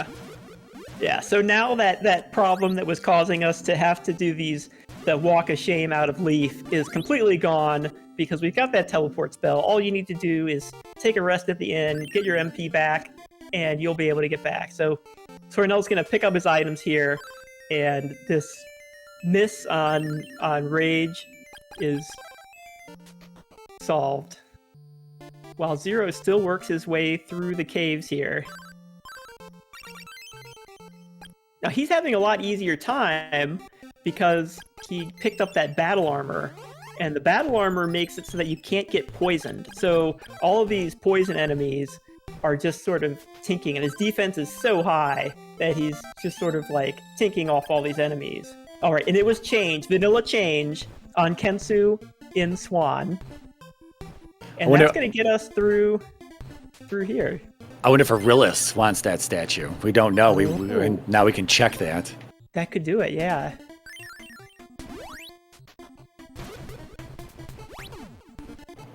Yeah, so now that problem that was causing us to have to do the walk of shame out of Leaf is completely gone, because we've got that teleport spell. All you need to do is take a rest at the inn, get your MP back, and you'll be able to get back. So Tornel's going to pick up his items here, and this miss on Rage is solved. while Zero still works his way through the caves here. Now he's having a lot easier time because he picked up that battle armor, and the battle armor makes it so that you can't get poisoned. So all of these poison enemies are just sort of tinking, and his defense is so high that he's just sort of like tinking off all these enemies. All right, and it was changed, vanilla change on Kensu in Swan. And that's going to get us through here. I wonder if Arillis wants that statue. We don't know. Now we can check that. That could do it, yeah.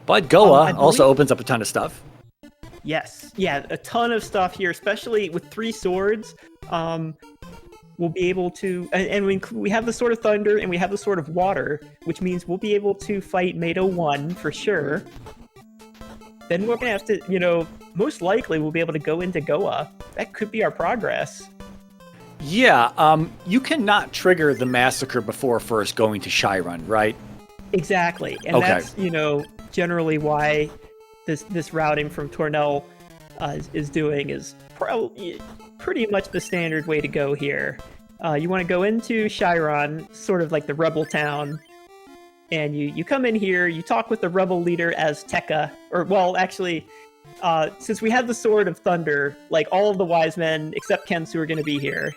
But Goa also opens up a ton of stuff. Yes. Yeah, a ton of stuff here, especially with 3 swords. We'll be able to... And we have the Sword of Thunder and we have the Sword of Water, which means we'll be able to fight Mado 1 for sure. Then we're going to have to, you know, most likely we'll be able to go into Goa. That could be our progress. Yeah, you cannot trigger the massacre before first going to Shyron, right? Exactly. And that's, you know, generally why this routing from Tornel is doing is probably pretty much the standard way to go here. You want to go into Shyron, sort of like the rebel town, and you come in here, you talk with the rebel leader as Tekka, or, well, actually, since we have the Sword of Thunder, like, all of the wise men except Kensu are going to be here,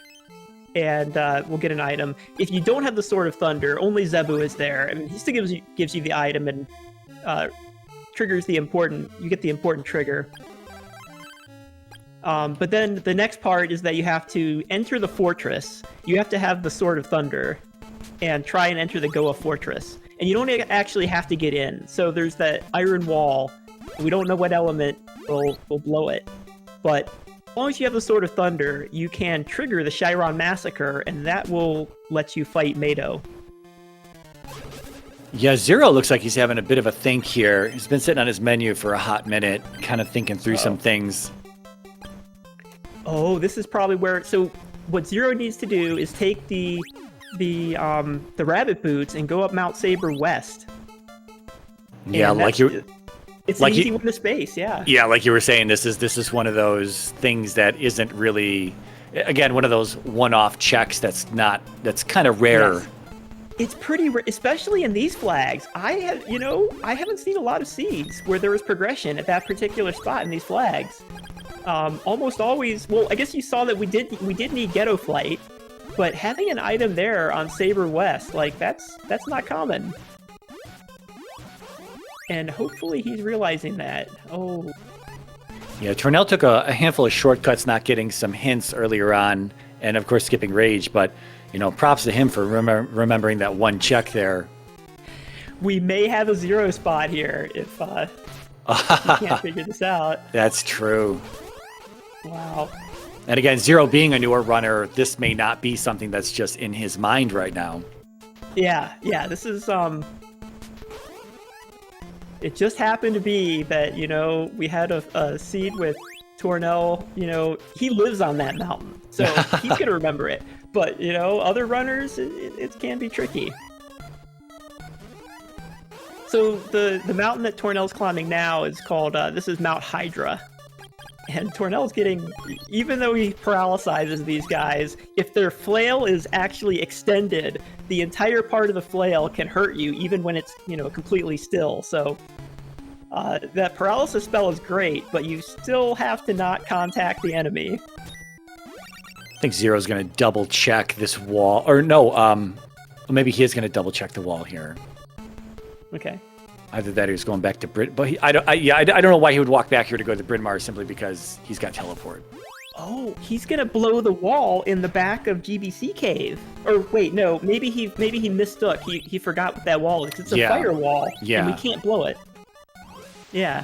and we'll get an item. If you don't have the Sword of Thunder, only Zebu is there. I mean, he still gives you the item and triggers you get the important trigger. But then the next part is that you have to enter the fortress. You have to have the Sword of Thunder and try and enter the Goa fortress. And you don't actually have to get in. So there's that iron wall. We don't know what element will blow it. But as long as you have the Sword of Thunder, you can trigger the Shyron Massacre, and that will let you fight Mado. Yeah, Zero looks like he's having a bit of a think here. He's been sitting on his menu for a hot minute, kind of thinking through some things. Oh, this is probably where... So what Zero needs to do is take the rabbit boots and go up Mount Saber west. Yeah, like you... It's like an easy one to space, yeah. Yeah, like you were saying, this is one of those things that isn't really... Again, one of those one-off checks that's kind of rare. Yes. It's pretty rare, especially in these flags. I haven't seen a lot of seeds where there was progression at that particular spot in these flags. Almost always, well, I guess you saw that we did need Ghetto Flight, but having an item there on Saber West, like, that's not common. And hopefully he's realizing that. Oh. Yeah, Tornel took a handful of shortcuts, not getting some hints earlier on, and of course skipping Rage, but, you know, props to him for remembering that one check there. We may have a Zero spot here if we can't figure this out. That's true. Wow. And again, Zero being a newer runner, this may not be something that's just in his mind right now. Yeah, this is, it just happened to be that, you know, we had a seed with Tornel, you know, he lives on that mountain, so he's going to remember it. But, you know, other runners, it can be tricky. So the mountain that Tornel's climbing now is called, this is Mount Hydra. And Tornel's getting, even though he paralyzes these guys, if their flail is actually extended, the entire part of the flail can hurt you, even when it's, you know, completely still. So that paralysis spell is great, but you still have to not contact the enemy. I think Zero's going to double check this wall, or no, maybe he is going to double check the wall here. Okay. Either that or he's going back to Brit, but I don't know why he would walk back here to go to Bryn Mawr simply because he's got teleport. Oh, he's gonna blow the wall in the back of GBC Cave. Or wait, no, maybe he mistook. He forgot what that wall is. It's a fire wall, and we can't blow it. Yeah,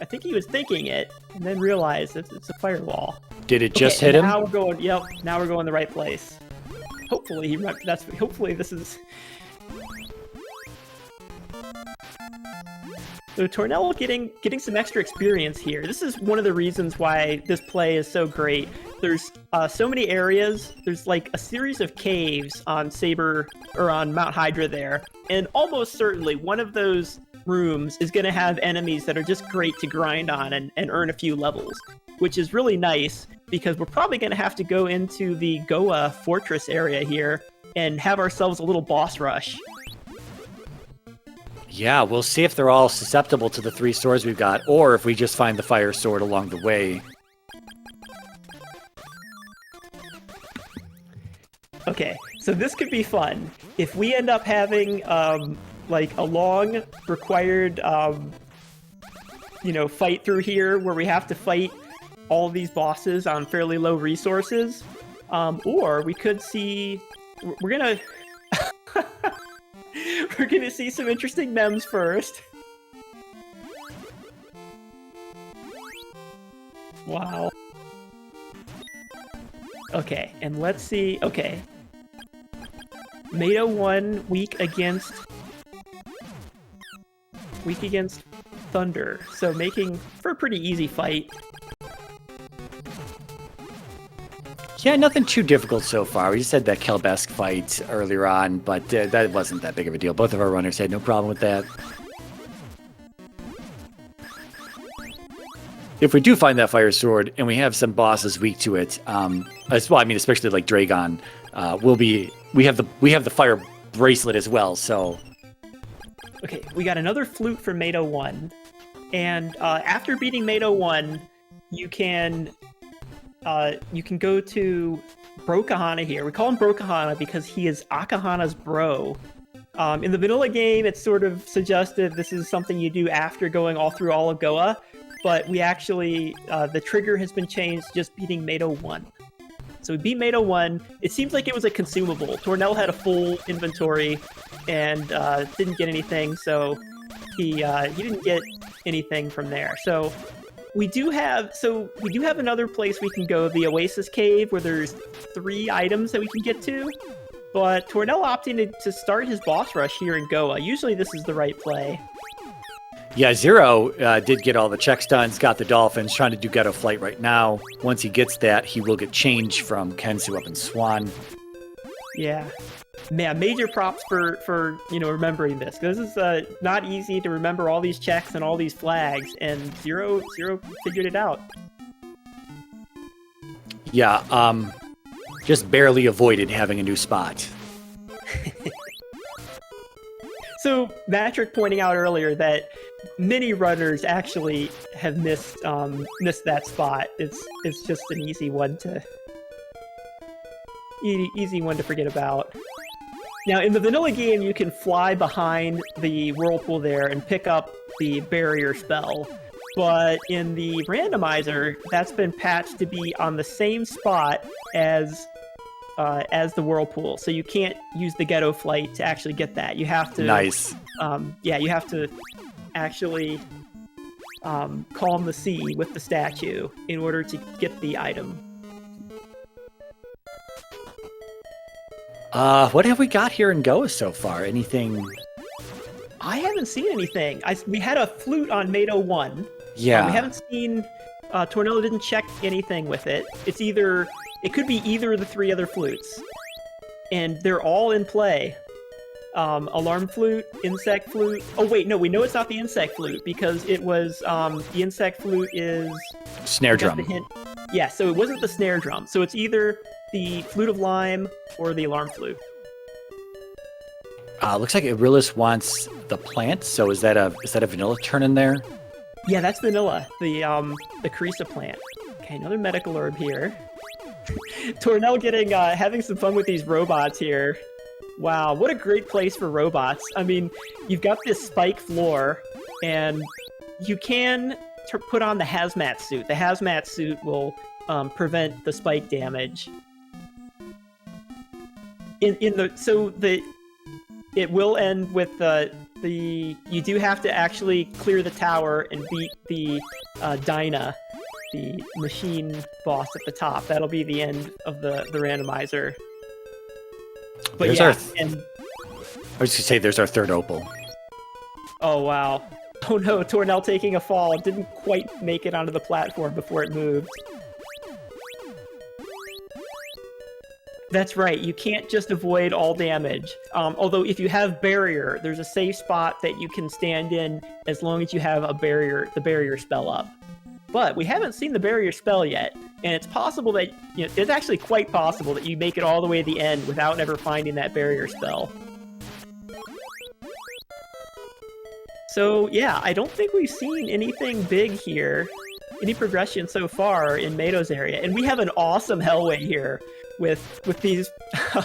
I think he was thinking it and then realized it's a firewall. Did it just hit him? Now we're going. Yep, now we're going the right place. Hopefully hopefully this is. So Tornel getting some extra experience here. This is one of the reasons why this play is so great. There's so many areas. There's like a series of caves on Saber or on Mount Hydra there, and almost certainly one of those rooms is going to have enemies that are just great to grind on and earn a few levels, which is really nice because we're probably going to have to go into the Goa fortress area here and have ourselves a little boss rush. Yeah, we'll see if they're all susceptible to the 3 swords we've got, or if we just find the fire sword along the way. Okay, so this could be fun. If we end up having, like, a long required, fight through here where we have to fight all these bosses on fairly low resources, or we could see... We're gonna... We're gonna see some interesting memes first. Wow. Okay, and let's see... Okay. Mato 1 weak against Thunder, so making for a pretty easy fight. Yeah, nothing too difficult so far. We just had that Kelbesk fight earlier on, but that wasn't that big of a deal. Both of our runners had no problem with that. If we do find that fire sword and we have some bosses weak to it, as well, I mean, especially like Dragon, we have the fire bracelet as well. So, okay, we got another flute for Mato 1, and after beating Mato 1, you can go to Brokahana here. We call him Brokahana because he is Akahana's bro. In the vanilla game, it's sort of suggested this is something you do after going all through all of Goa, but we actually, the trigger has been changed just beating Mato 1. So we beat Mato 1. It seems like it was a consumable. Tornel had a full inventory and didn't get anything, so he didn't get anything from there. So we do have another place we can go, the Oasis Cave, where there's 3 items that we can get to. But Tornel opted to start his boss rush here in Goa. Usually this is the right play. Yeah, Zero did get all the checks done. He's got the dolphins, trying to do Ghetto Flight right now. Once he gets that, he will get change from Kensu up in Swan. Yeah. Man, major props for remembering this. This is not easy to remember all these checks and all these flags, and Zero figured it out. Yeah, just barely avoided having a new spot. So, Matrick pointing out earlier that many runners actually have missed that spot. It's just an easy one to forget about. Now, in the vanilla game, you can fly behind the whirlpool there and pick up the barrier spell. But in the randomizer, that's been patched to be on the same spot as the whirlpool. So you can't use the Ghetto Flight to actually get that. You have to... Nice. You have to actually calm the sea with the statue in order to get the item. What have we got here in Goa so far? Anything? I haven't seen anything. We had a flute on Mato 1. Yeah. We haven't seen... Tornel didn't check anything with it. It could be either of the 3 other flutes. And they're all in play. Alarm flute, insect flute... Oh wait, no, we know it's not the insect flute because it was... the insect flute is... Snare drum. Yeah, so it wasn't the snare drum. So it's either the Flute of Lime or the Alarm Flute. Looks like Irillis wants the plant, so is that a vanilla turn in there? Yeah, that's vanilla, the Carissa plant. Okay, another medical herb here. Tornel having some fun with these robots here. Wow, what a great place for robots. I mean, you've got this spike floor, and you can put on the hazmat suit. The hazmat suit will prevent the spike damage. It will end with you do have to actually clear the tower and beat the Dinah, the machine boss at the top. That'll be the end of the randomizer. But I was gonna say there's our third opal. Oh wow. Oh no, Tornel taking a fall. Didn't quite make it onto the platform before it moved. That's right. You can't just avoid all damage. Although if you have barrier, there's a safe spot that you can stand in as long as you have the barrier spell up. But we haven't seen the barrier spell yet, and it's possible that it's actually quite possible that you make it all the way to the end without ever finding that barrier spell. So yeah, I don't think we've seen anything big here, any progression so far in Mado's area, and we have an awesome Hellway here with these.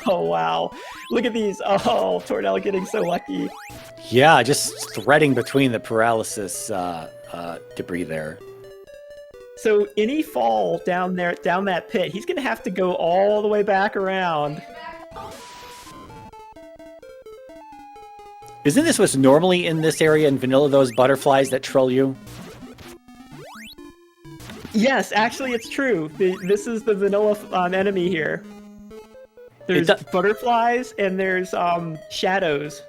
Oh wow, look at these! Oh, Tornel getting so lucky. Yeah, just threading between the paralysis debris there. So any fall down that pit, he's gonna have to go all the way back around. Isn't this what's normally in this area in vanilla, those butterflies that troll you? Yes, actually it's true. This is the vanilla enemy here. There's butterflies and there's shadows.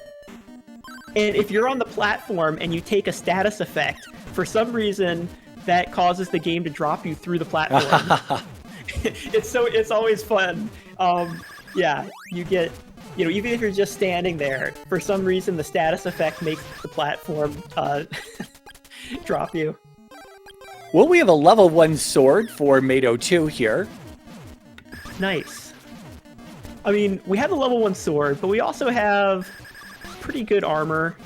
And if you're on the platform and you take a status effect, for some reason that causes the game to drop you through the platform. It's always fun. Yeah, you get, even if you're just standing there, for some reason the status effect makes the platform drop you. Well, we have a level 1 sword for Mado 2 here. Nice. I mean, we have a level 1 sword, but we also have pretty good armor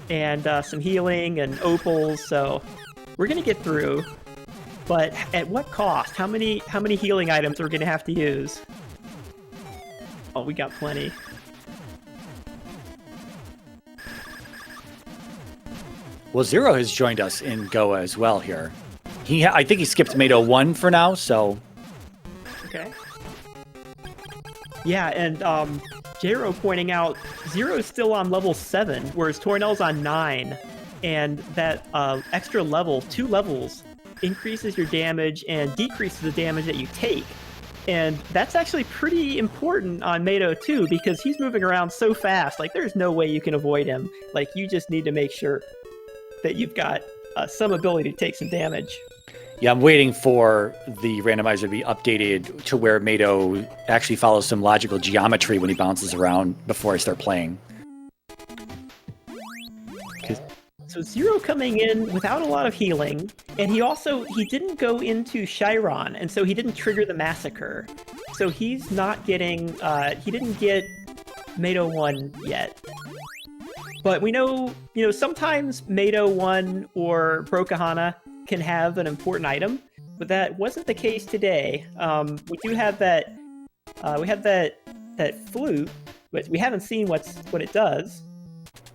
and some healing and opals, so we're gonna get through. But at what cost? How many healing items are we gonna have to use? Oh, we got plenty. Well, Zero has joined us in Goa as well here. I think he skipped Mado 1 for now, so... Okay. Yeah, and Jero pointing out, Zero's still on level 7, whereas Tornel's on 9. And that extra level, 2 levels, increases your damage and decreases the damage that you take. And that's actually pretty important on Mado 2, because he's moving around so fast. Like, there's no way you can avoid him. Like, you just need to make sure that you've got some ability to take some damage. Yeah, I'm waiting for the randomizer to be updated to where Mado actually follows some logical geometry when he bounces around before I start playing. So Zero coming in without a lot of healing, and he didn't go into Chiron, and so he didn't trigger the massacre. So he's not getting, he didn't get Mado 1 yet. But we know, sometimes Mado 1 or Brokahana can have an important item, but that wasn't the case today. We do have that, that flute, but we haven't seen what it does.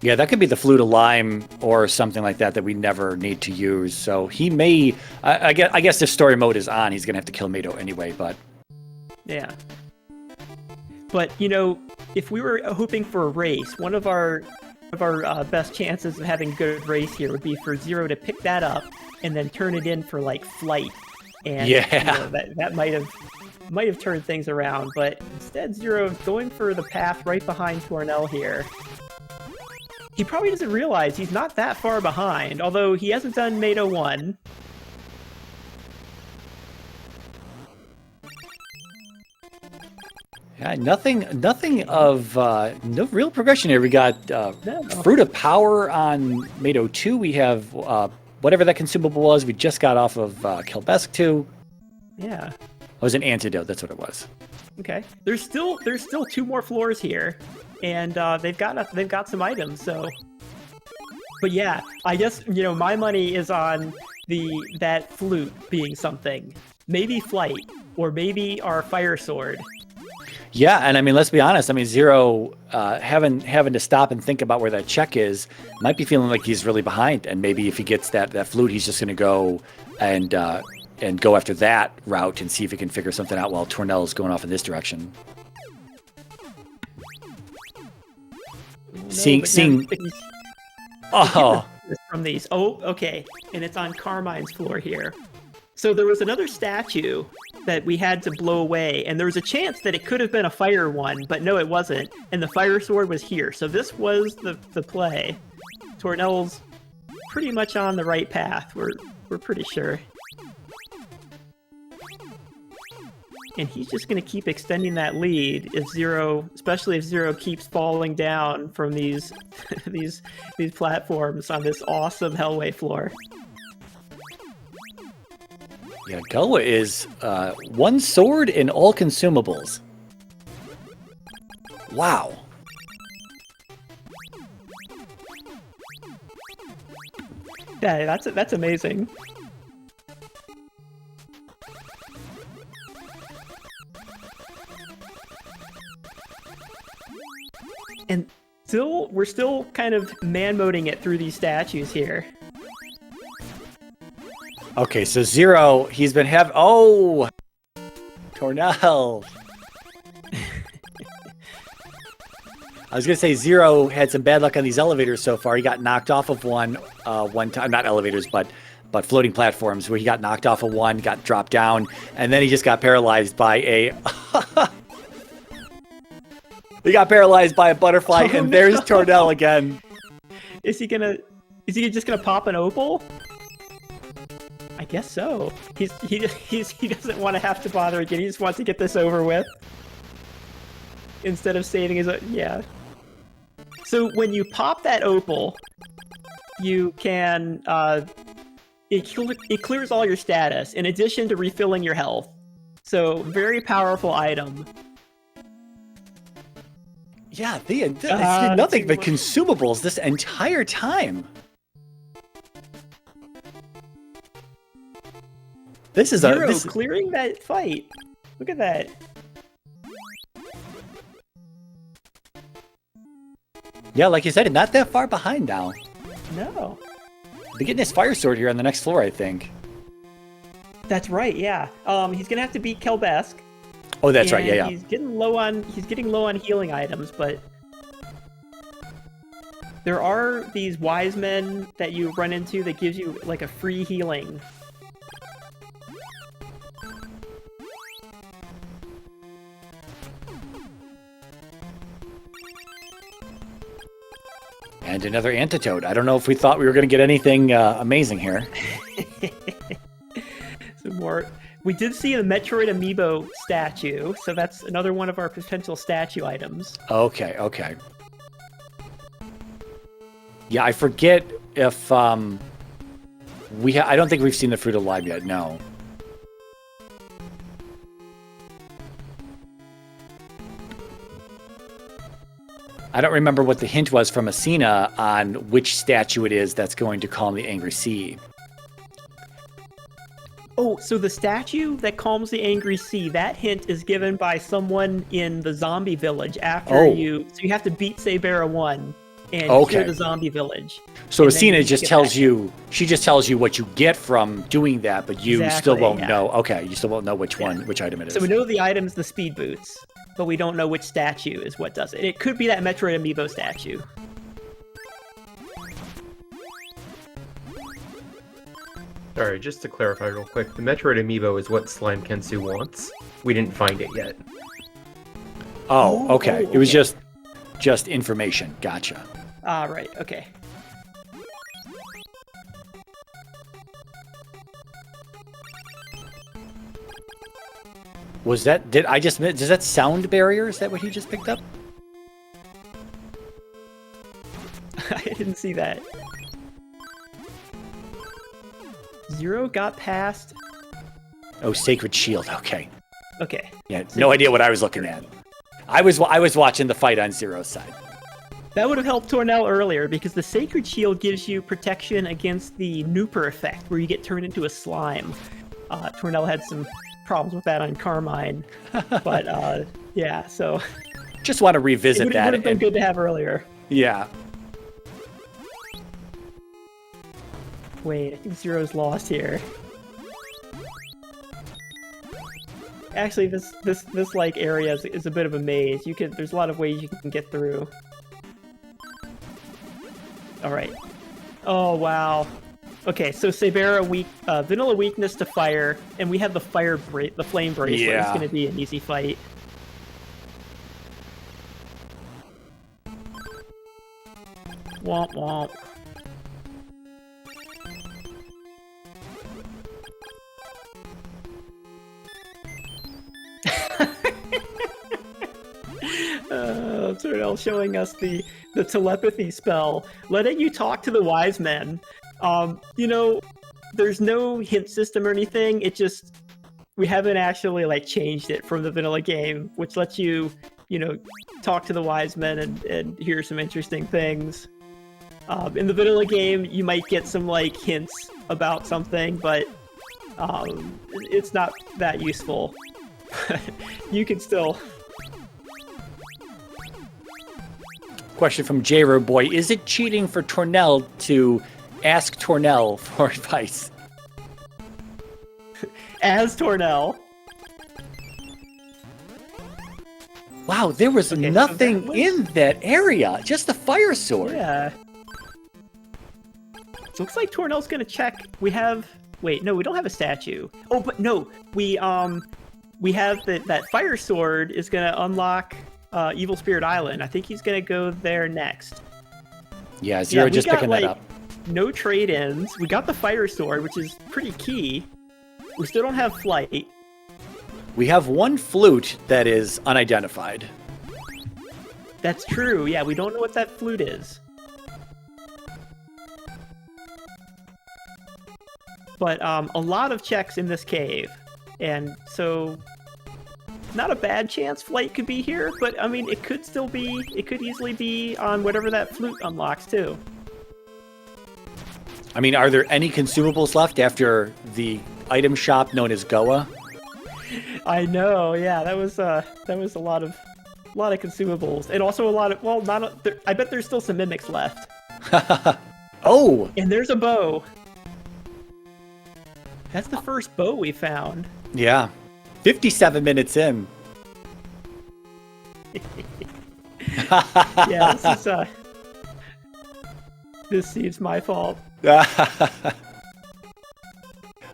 Yeah, that could be the flute of lime or something like that we never need to use. So he may, I guess if story mode is on, he's gonna have to kill Mado anyway. But yeah. But if we were hoping for a race, one of our best chances of having a good race here would be for Zero to pick that up and then turn it in for like flight, and yeah, that might have turned things around. But instead, Zero going for the path right behind Tornel here. He probably doesn't realize he's not that far behind, although he hasn't done Mado 1. Yeah, nothing of no real progression here. We got Fruit of Power on Mado 2. We have whatever that consumable was. We just got off of Kilbesk 2. Yeah. It was an antidote. That's what it was. Okay. There's still 2 more floors here, and they've got some items. So, but yeah, I guess my money is on that flute being something. Maybe flight, or maybe our fire sword. Yeah, and I mean, let's be honest. I mean, Zero having to stop and think about where that check is might be feeling like he's really behind. And maybe if he gets that flute, he's just going to go and go after that route and see if he can figure something out while Tornel is going off in this direction. No, seeing. Oh, from these. Oh, okay, and it's on Carmine's floor here. So there was another statue that we had to blow away, and there was a chance that it could have been a fire one, but no, it wasn't. And the fire sword was here, so this was the play. Tornel's pretty much on the right path. We're pretty sure. and he's just going to keep extending that lead if Zero, especially if Zero keeps falling down from these these platforms on this awesome Hellway floor. Yeah, Gulwa is one sword and all consumables. Wow. Yeah, that's amazing. And we're still kind of man-moding it through these statues here. Okay, so Zero, he's been oh! Tornel. I was gonna say Zero had some bad luck on these elevators so far. He got knocked off of one time, not elevators, but floating platforms, where he got knocked off of one, got dropped down, and then he just got paralyzed by a he got paralyzed by a butterfly, and there's Tornel again. Is he just gonna pop an opal? I guess so. He doesn't want to have to bother again. He just wants to get this over with instead of saving his. Yeah. So when you pop that opal, you can it clears all your status in addition to refilling your health. So very powerful item. Yeah, it's been nothing but consumables this entire time. This is Zero clearing that fight. Look at that. Yeah, like you said, not that far behind now. No. They're getting his fire sword here on the next floor, I think. That's right. Yeah. He's gonna have to beat Kelbesk. Oh, that's right. Yeah. He's getting low on healing items, but there are these wise men that you run into that gives you like a free healing. And another antidote. I don't know if we thought we were going to get anything amazing here. Some more. We did see the Metroid Amiibo statue, so that's another one of our potential statue items. Okay. Yeah, I forget if I don't think we've seen the Fruit of Life yet. No. I don't remember what the hint was from Asina on which statue it is that's going to calm the angry sea. Oh, so the statue that calms the angry sea, that hint is given by someone in the zombie village after you... So you have to beat Sabera 1 and clear the zombie village. So Asina just tells you... She just tells you what you get from doing that, but you still won't know. Okay, you still won't know which one, which item it is. So we know the item's the speed boots, but we don't know which statue is what does it. It could be that Metroid Amiibo statue. Sorry, just to clarify real quick, the Metroid Amiibo is what Slime Kensu wants. We didn't find it yet. Oh, okay. It was just information. Gotcha. Ah, right. Okay. Was that... Does that sound barrier? Is that what he just picked up? I didn't see that. Zero got past... Oh, Sacred Shield. Okay. Okay. Yeah, no idea what I was looking at. I was watching the fight on Zero's side. That would have helped Tornel earlier, because the Sacred Shield gives you protection against the Nooper effect, where you get turned into a slime. Tornel had some problems with that on Carmine, but yeah, so... Just want to revisit that. It would have been good to have earlier. Yeah. Wait, I think Zero's lost here. Actually, this like area is a bit of a maze. There's a lot of ways you can get through. All right. Oh wow. Okay, so Sabera vanilla weakness to fire, and we have the flame bracelet. Yeah. It's going to be an easy fight. Womp womp. Tornel showing us the telepathy spell, letting you talk to the wise men. You know, there's no hint system or anything. It just, we haven't actually like changed it from the vanilla game, which lets you, you know, talk to the wise men and hear some interesting things. In the vanilla game, you might get some like hints about something, but it's not that useful. You can still. Question from J-Ro Boy: is it cheating for Tornel to ask Tornel for advice? As Tornel. Wow, there was Okay, nothing so that was... in that area. Just a fire sword. Yeah. So looks like Tornel's gonna check. We have. Wait, no, we don't have a statue. Oh, but no, we have that fire sword is gonna unlock Evil Spirit Island. I think he's gonna go there next. Yeah, Zero just picking that up. No trade-ins. We got the fire sword, which is pretty key. We still don't have flight. We have one flute that is unidentified. That's true. Yeah, we don't know what that flute is. But a lot of checks in this cave, and so not a bad chance flight could be here, but I mean it could still be, it could easily be on whatever that flute unlocks too. I mean, are there any consumables left after the item shop known as Goa? I know, yeah, that was a lot of consumables, and also a lot of, well, I bet there's still some mimics left. Oh, and there's a bow. That's the first bow we found. Yeah. 57 minutes in. Yeah, this seems my fault.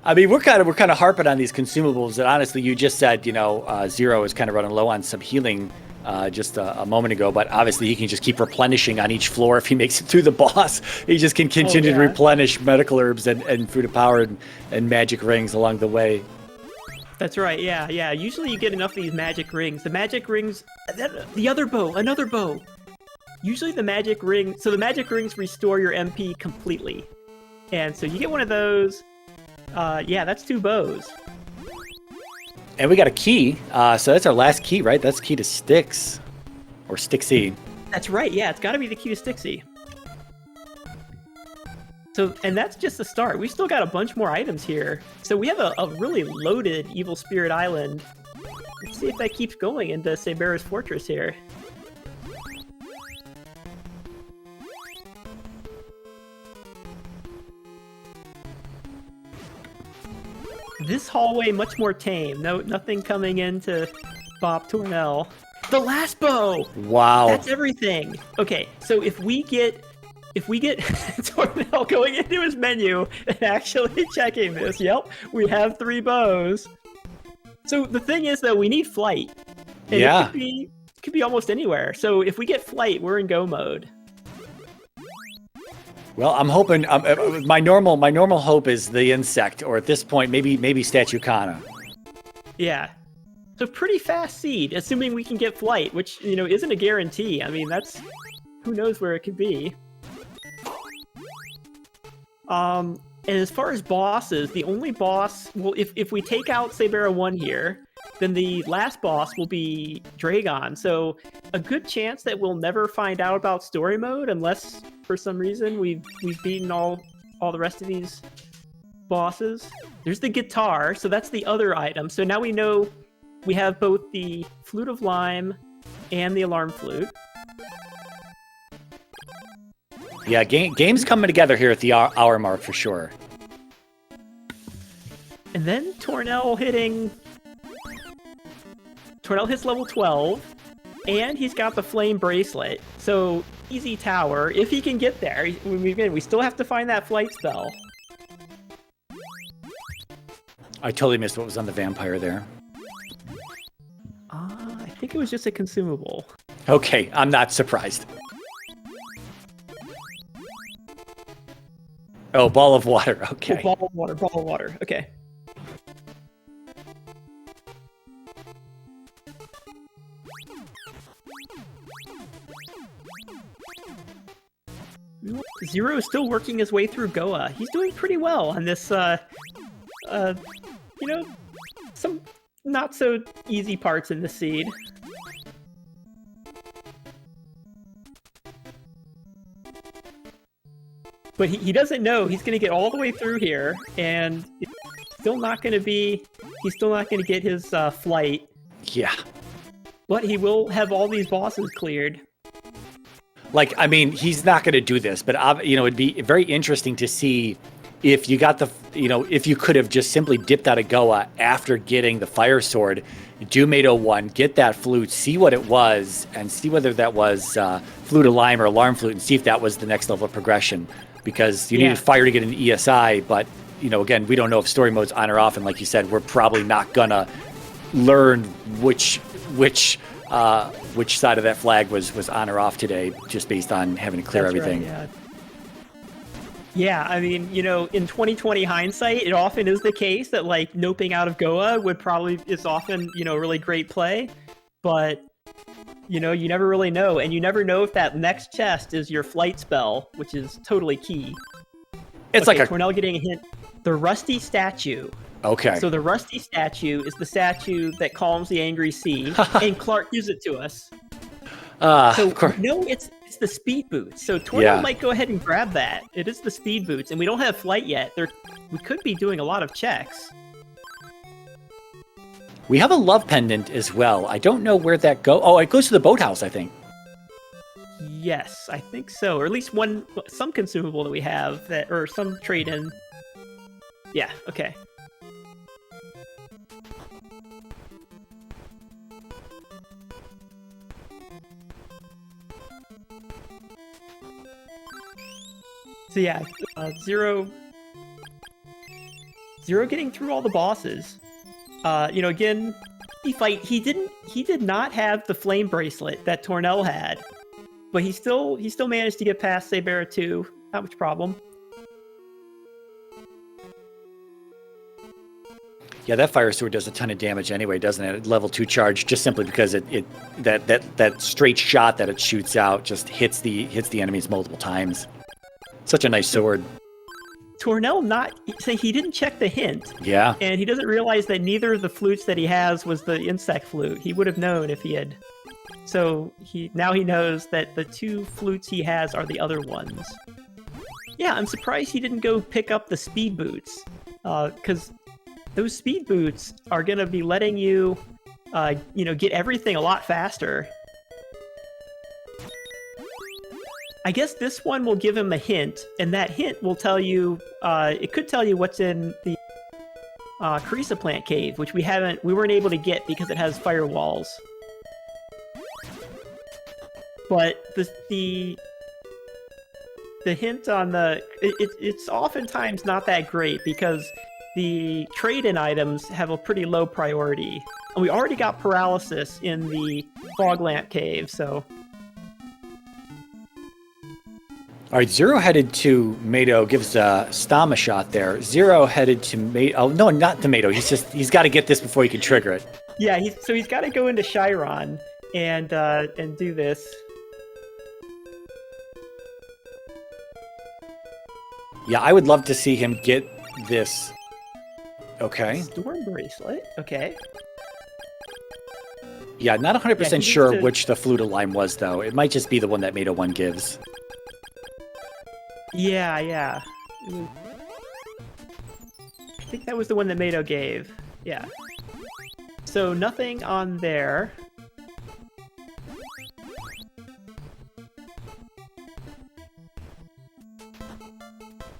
I mean, we're kind of harping on these consumables, and honestly, you just said, you know, Zero is kind of running low on some healing just a moment ago, but obviously he can just keep replenishing on each floor if he makes it through the boss. He just can continue to replenish medical herbs and food of power and magic rings along the way. That's right, yeah. Usually you get enough of these magic rings. The magic rings, the other bow, another bow. Usually the magic rings restore your MP completely. And so you get one of those. Yeah, that's 2 bows. And we got a key, so that's our last key, right? That's key to Styx, or Stixy. That's right, yeah, it's gotta be the key to Stixy. So, and that's just the start. We've still got a bunch more items here. So we have a really loaded Evil Spirit Island. Let's see if that keeps going into Sabera's Fortress here. This hallway much more tame. Nothing coming in to bop Tornel. The last bow. Wow. That's everything. Okay, so if we get Tornel going into his menu and actually checking this, yep, we have 3 bows. So the thing is that we need flight. And yeah. It could be almost anywhere. So if we get flight, we're in go mode. Well, I'm hoping my normal hope is the insect, or at this point maybe Statue Kana. Yeah. So pretty fast seed, assuming we can get flight, which, you know, isn't a guarantee. I mean, that's, who knows where it could be. And as far as bosses, the only boss, well, if we take out Sabera 1 here, then the last boss will be Dragon. So a good chance that we'll never find out about story mode unless for some reason we've beaten all the rest of these bosses. There's the guitar, so that's the other item. So now we know we have both the Flute of Lime and the Alarm Flute. Yeah, game's coming together here at the hour mark for sure. And then Tornel hits level 12, and he's got the Flame Bracelet. So, easy tower, if he can get there. We still have to find that flight spell. I totally missed what was on the vampire there. I think it was just a consumable. Okay, I'm not surprised. Oh, ball of water, okay. Oh, ball of water, okay. Zero is still working his way through Goa. He's doing pretty well on this, you know, some not so easy parts in the seed. But he doesn't know he's going to get all the way through here, and it's still not going to be. He's still not going to get his flight. Yeah. But he will have all these bosses cleared. Like, I mean, he's not going to do this, but, you know, it'd be very interesting to see if you got the, you know, if you could have just simply dipped out of Goa after getting the Fire Sword, do Mato 1, get that flute, see what it was, and see whether that was Flute of Lime or Alarm Flute, and see if that was the next level of progression. Because you needed Fire to get an ESI, but, you know, again, we don't know if story mode's on or off, and like you said, we're probably not going to learn which side of that flag was on or off today, just based on having to clear everything. Right, yeah, I mean, you know, in 2020 hindsight, it often is the case that, like, noping out of Goa is often, you know, a really great play, but, you know, you never really know, and you never know if that next chest is your flight spell, which is totally key. It's like Tornel getting a hint. The Rusty Statue. Okay. So the Rusty Statue is the statue that calms the angry sea, and Clark gives it to us. So no, it's the speed boots. So Tornel might go ahead and grab that. It is the speed boots, and we don't have flight yet. We could be doing a lot of checks. We have a love pendant as well. I don't know where that goes. Oh, it goes to the boathouse, I think. Yes, I think so. Or at least some consumable that we have or some trade-in. Yeah, okay. So yeah, Zero getting through all the bosses. You know, again, he did not have the flame bracelet that Tornel had, but he still managed to get past Sabera 2. Not much problem. Yeah, that Fire Sword does a ton of damage anyway, doesn't it? Level 2 charge, just simply because that straight shot that it shoots out just hits the enemies multiple times. Such a nice sword. Tornel he didn't check the hint. Yeah. And he doesn't realize that neither of the flutes that he has was the insect flute. He would have known if he had. So now he knows that the 2 flutes he has are the other ones. Yeah, I'm surprised he didn't go pick up the speed boots. Because those speed boots are going to be letting you, you know, get everything a lot faster. I guess this one will give him a hint, and that hint will tell you, it could tell you what's in the Carissa Plant Cave, which we weren't able to get because it has firewalls. But the hint on it's oftentimes not that great because the trade-in items have a pretty low priority. And we already got paralysis in the Fog Lamp Cave, so... All right, Zero headed to Mato, gives a Stama shot there. Zero headed to Mato. Oh, no, not to Mato. He's got to get this before he can trigger it. Yeah, he's got to go into Chiron and do this. Yeah, I would love to see him get this. Okay. Storm Bracelet, okay. Yeah, not 100% sure which the Flute of Lime was, though. It might just be the one that Mato 1 gives. Yeah. I think that was the one that Mato gave. Yeah. So nothing on there.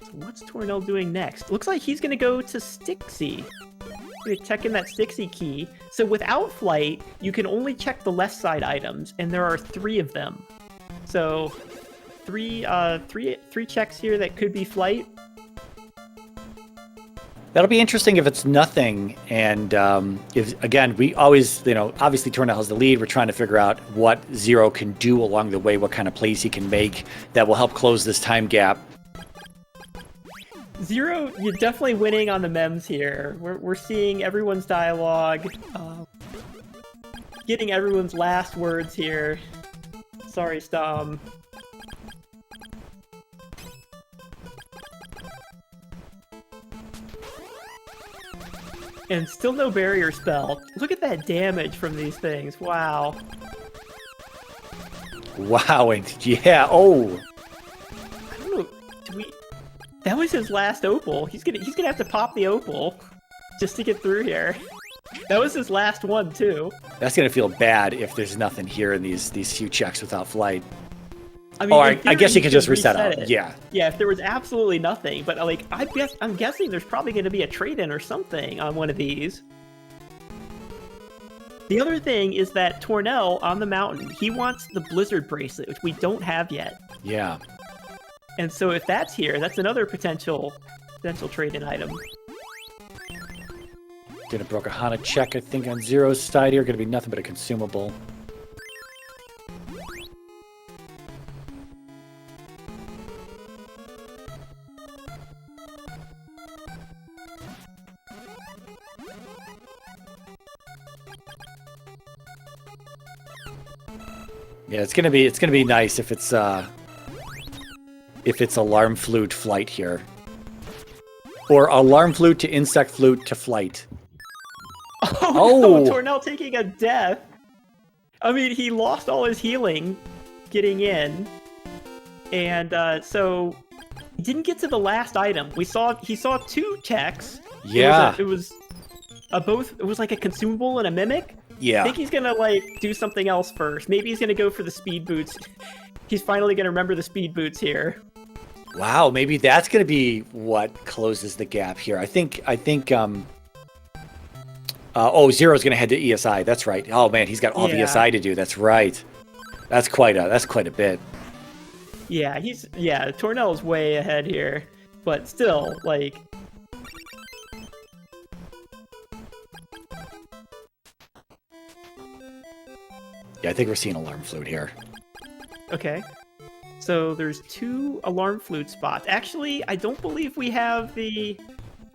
So what's Tornel doing next? Looks like he's gonna go to Stixie. We're checking that Stixie key. So without flight, you can only check the left side items, and there are 3 of them. So three checks here that could be flight. That'll be interesting if it's nothing. And if again, we always, you know, obviously Tornel has the lead. We're trying to figure out what Zero can do along the way, what kind of plays he can make that will help close this time gap. Zero, you're definitely winning on the memes here. We're seeing everyone's dialogue, getting everyone's last words here. Sorry, Stom. And still no barrier spell. Look at that damage from these things. Wow. Wow, and yeah, oh. I don't know. Do we? That was his last opal. He's gonna have to pop the opal just to get through here. That was his last one too. That's gonna feel bad if there's nothing here in these few checks without flight. I mean, I guess you could just reset out. It. Yeah. Yeah, if there was absolutely nothing, but like I'm guessing there's probably going to be a trade-in or something on one of these. The other thing is that Tornel on the mountain, he wants the Blizzard bracelet, which we don't have yet. Yeah. And so if that's here, that's another potential trade-in item. Gonna Brokahana check, I think, on Zero's side here. Gonna be nothing but a consumable. Yeah, it's gonna be nice if it's alarm flute flight here, or alarm flute to insect flute to flight. Oh, no, Tornel taking a death. I mean, he lost all his healing getting in, and so he didn't get to the last item. He saw 2 checks. Yeah, it was like a consumable and a mimic. Yeah. I think he's gonna like do something else first. Maybe he's gonna go for the speed boots. He's finally gonna remember the speed boots here. Wow, maybe that's gonna be what closes the gap here. I think Zero's gonna head to ESI. That's right. Oh man, he's got all the ESI to do. That's right. That's quite a bit. Yeah, Tornel's way ahead here, but still, like. Yeah, I think we're seeing alarm flute here. Okay. So there's 2 alarm flute spots. Actually, I don't believe we have the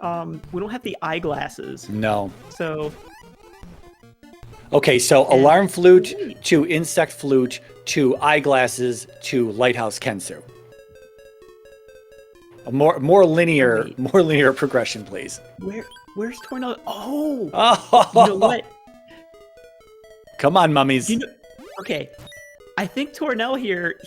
we don't have the eyeglasses. No. So okay, so alarm flute to insect flute to eyeglasses to lighthouse Kensu. A more linear progression, please. Where's Tornel? Oh! Oh! You know what? Come on, mummies. Okay, I think Tornel here,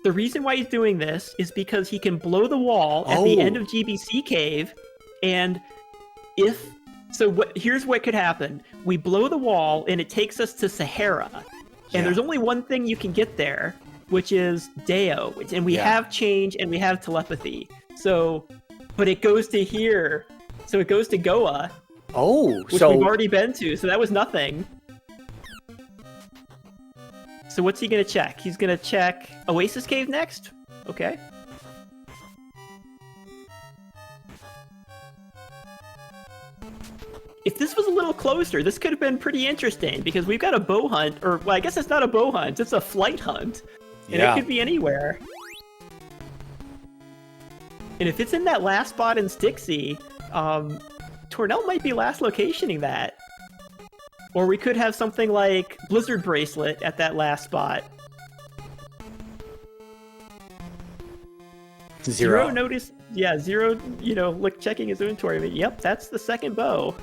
the reason why he's doing this is because he can blow the wall at the end of GBC Cave, and here's what could happen. We blow the wall, and it takes us to Sahara, and there's only one thing you can get there, which is Deo, and we have change, and we have telepathy, but it goes to here, so it goes to Goa. Which we've already been to, so that was nothing. So what's he gonna check? He's gonna check Oasis Cave next? Okay. If this was a little closer, this could have been pretty interesting, because we've got a bow hunt, or, well, I guess it's not a bow hunt, it's a flight hunt. And it could be anywhere. And if it's in that last spot in Stixie, Tornel might be last locationing that. Or we could have something like Blizzard Bracelet at that last spot. Zero noticed, Zero, look, checking his inventory. But yep, that's the second bow.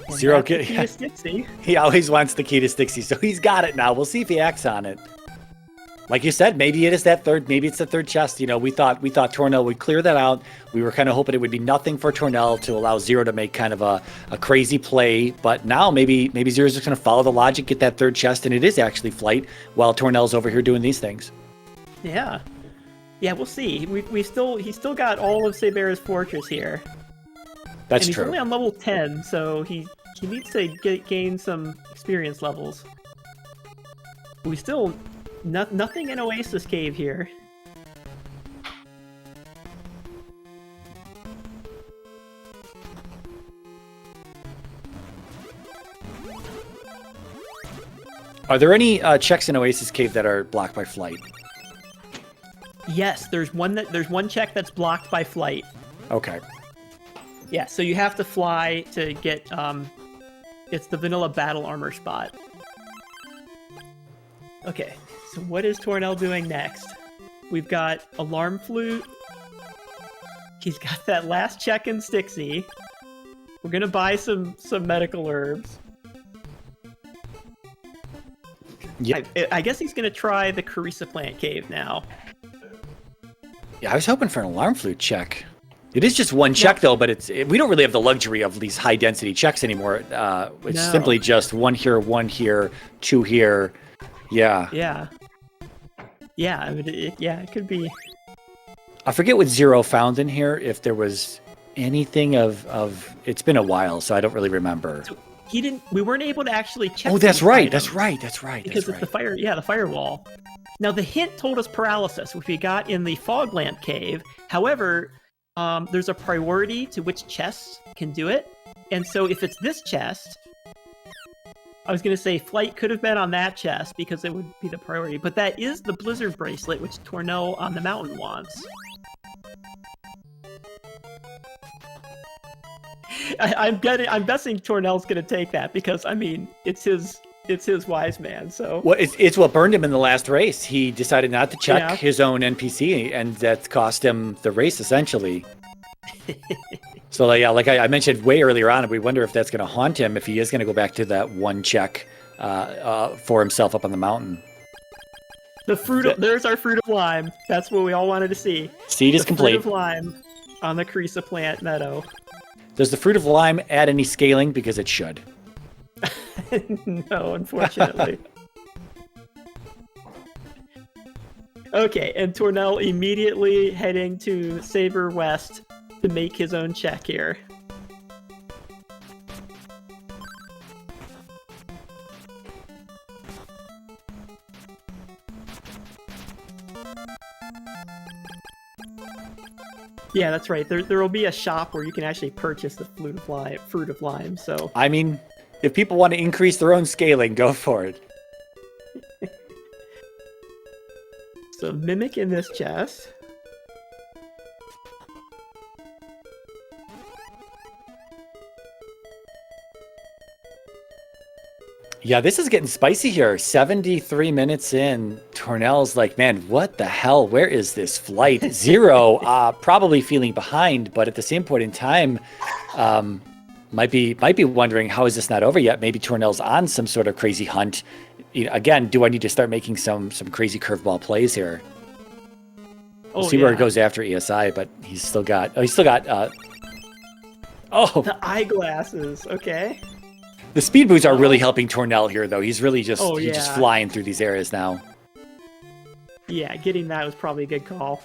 And Zero get key to Stixie. He always wants the key to Stixie, so he's got it now. We'll see if he acts on it. Like you said, maybe it's the third chest. We thought Tornel would clear that out. We were kind of hoping it would be nothing for Tornel to allow Zero to make kind of a crazy play. But now maybe Zero's just going to follow the logic, get that third chest, and it is actually flight while Tornel's over here doing these things. Yeah. Yeah, we'll see. He's still got all of Sabera's Fortress here. That's true. True. He's only on level 10, so he needs to gain some experience levels. We still... nothing in Oasis Cave here. Are there any checks in Oasis Cave that are blocked by flight? Yes, there's one check that's blocked by flight. Okay. Yeah, so you have to fly to get It's the vanilla battle armor spot. Okay, so what is Tornel doing next? We've got Alarm Flute. He's got that last check in Stixie. We're gonna buy some medical herbs. Yeah. I guess he's gonna try the Carissa Plant Cave now. Yeah, I was hoping for an alarm flute check. It is just one check though, but we don't really have the luxury of these high density checks anymore. It's simply just one here, two here. Yeah. Yeah. Yeah, I mean, it could be. I forget what Zero found in here. If there was anything of it's been a while, so I don't really remember. So he didn't. We weren't able to actually check. Oh, that's right. items That's right. That's right. Because that's it's right. the firewall. Now the hint told us paralysis, which we got in the fog lamp cave. However, there's a priority to which chests can do it, and so if it's this chest, I was going to say flight could have been on that chest because it would be the priority, but that is the blizzard bracelet, which Tornel on the mountain wants. I'm guessing Tornel's going to take that because I mean it's his wise man. So well, it's what burned him in the last race. He decided not to check his own NPC, and that cost him the race essentially. So yeah, like I mentioned way earlier on, we wonder if that's going to haunt him if he is going to go back to that one check for himself up on the mountain. There's our fruit of lime. That's what we all wanted to see. Seed is complete. Fruit of lime on the Carissa Plant Meadow. Does the fruit of lime add any scaling? Because it should. No, unfortunately. Okay, and Tornel immediately heading to Saber West to make his own check here. Yeah, that's right. There will be a shop where you can actually purchase the fruit of lime. So I mean, if people want to increase their own scaling, go for it. So mimic in this chest. Yeah, this is getting spicy here. 73 minutes in. Tornel's like, man, what the hell? Where is this flight? Zero, probably feeling behind, but at the same point in time, might be wondering, how is this not over yet? Maybe Tornel's on some sort of crazy hunt. You know, again, do I need to start making some crazy curveball plays here? We'll see where it goes after ESI, but he's still got the eyeglasses. Okay. The speed boots are really helping Tornel here, though. He's really just he's just flying through these areas now. Yeah, getting that was probably a good call.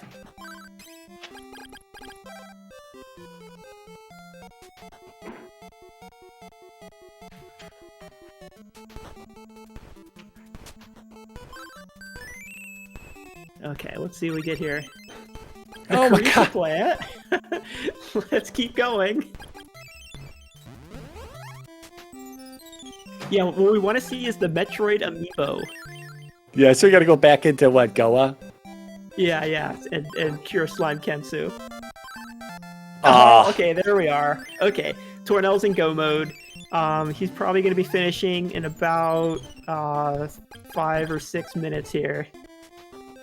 Okay, let's see what we get here. Oh my god! Plant. Let's keep going. Yeah, what we want to see is the Metroid amiibo. Yeah, so we got to go back into what, Goa? Yeah, and cure Slime Kensu. Oh, okay, there we are. Okay, Tornel's in go mode. He's probably going to be finishing in about 5 or 6 minutes here.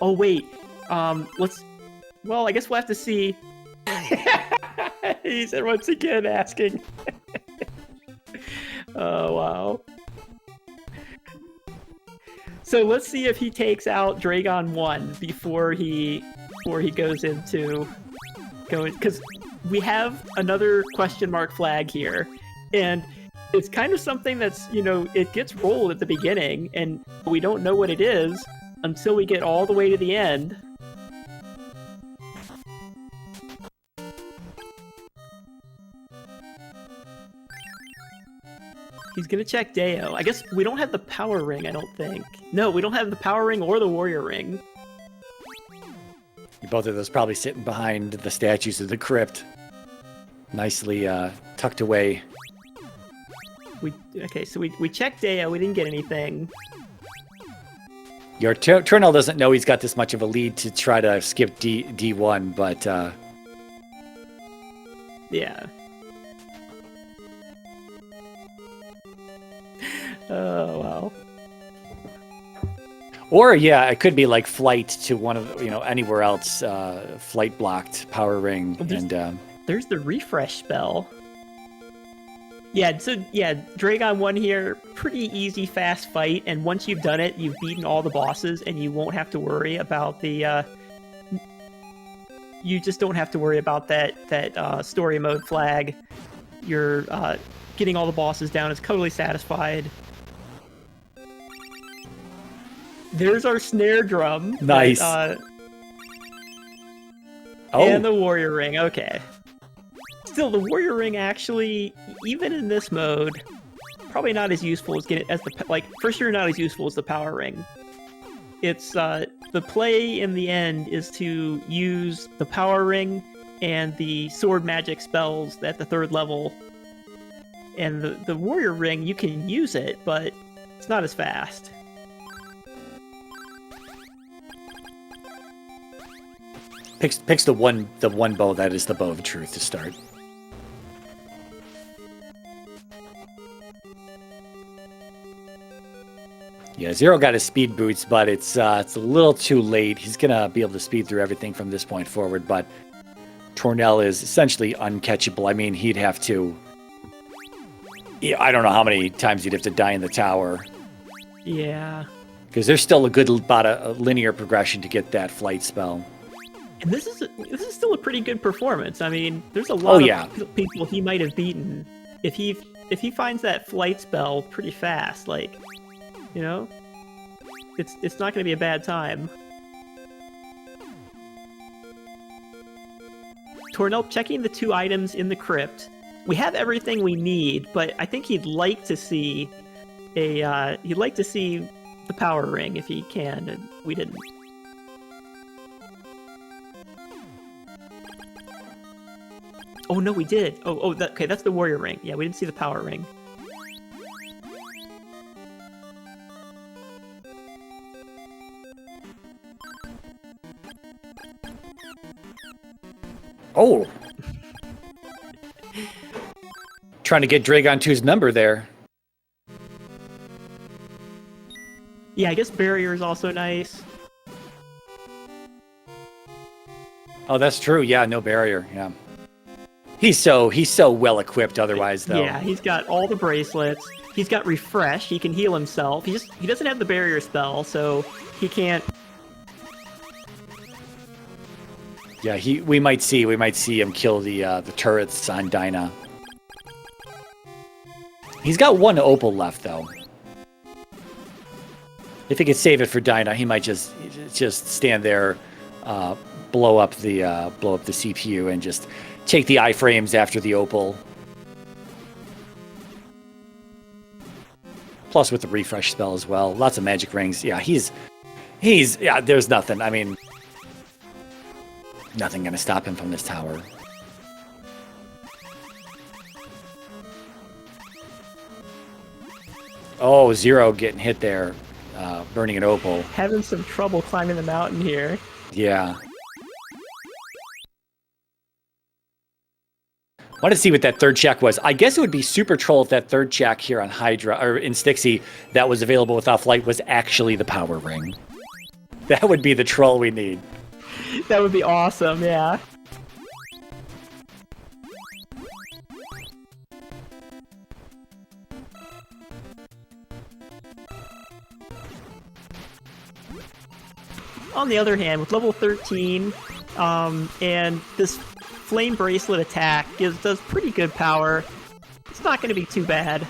Oh wait, well, I guess we'll have to see. He's once again asking. Oh wow. So let's see if he takes out Dragon 1 before he goes into because we have another question mark flag here, and it's kind of something that's, you know, it gets rolled at the beginning and we don't know what it is until we get all the way to the end. He's gonna check Deo. I guess we don't have the power ring, I don't think. No, we don't have the power ring or the warrior ring. both of those probably sitting behind the statues of the crypt. Nicely tucked away. Okay, so we checked Deo, we didn't get anything. Your Tornel doesn't know he's got this much of a lead to try to skip D1, but yeah. Oh, well. Or, yeah, it could be like flight to one of, anywhere else, flight blocked power ring. Well, there's the refresh spell. Yeah, so, yeah, Dragon 1 here, pretty easy, fast fight, and once you've done it, you've beaten all the bosses, and you won't have to worry about the, you just don't have to worry about that story mode flag. You're, getting all the bosses down is totally satisfied. There's our snare drum. Nice. And the warrior ring. Okay. Still, the warrior ring actually, even in this mode, probably not as useful as for sure not as useful as the power ring. It's the play in the end is to use the power ring and the sword magic spells at the 3rd level. And the warrior ring, you can use it, but it's not as fast. Picks the one bow that is the bow of truth to start. Yeah, Zero got his speed boots, but it's a little too late. He's gonna be able to speed through everything from this point forward, but Tornel is essentially uncatchable. I mean, he'd have to. Yeah, I don't know how many times he'd have to die in the tower. Yeah. Because there's still about a linear progression to get that flight spell. And this is still a pretty good performance. I mean, there's a lot of people he might have beaten if he finds that flight spell pretty fast. Like, it's not going to be a bad time. Tornel checking the 2 items in the crypt. We have everything we need, but I think he'd like to see the power ring if he can, and we didn't. Oh no, we did. Okay, that's the warrior ring. Yeah, we didn't see the power ring. Oh! Trying to get Dragon 2's number there. Yeah, I guess barrier is also nice. Oh, that's true. Yeah, no barrier. Yeah. He's so well equipped otherwise though. Yeah, he's got all the bracelets. He's got refresh. He can heal himself. He doesn't have the barrier spell, so he can't. Yeah, we might see him kill the turrets on Dinah. He's got 1 opal left though. If he could save it for Dinah, he might just stand there, blow up the CPU and just take the iframes after the opal. Plus with the refresh spell as well. Lots of magic rings. Yeah, he's there's nothing. I mean, nothing gonna stop him from this tower. Oh, Zero getting hit there, burning an opal. Having some trouble climbing the mountain here. Yeah. Want to see what that 3rd check was. I guess it would be super troll if that 3rd check here on Hydra or in Styxy that was available without flight was actually the power ring. That would be the troll we need. That would be awesome, yeah. On the other hand, with level 13, and this flame bracelet attack does pretty good power, it's not going to be too bad.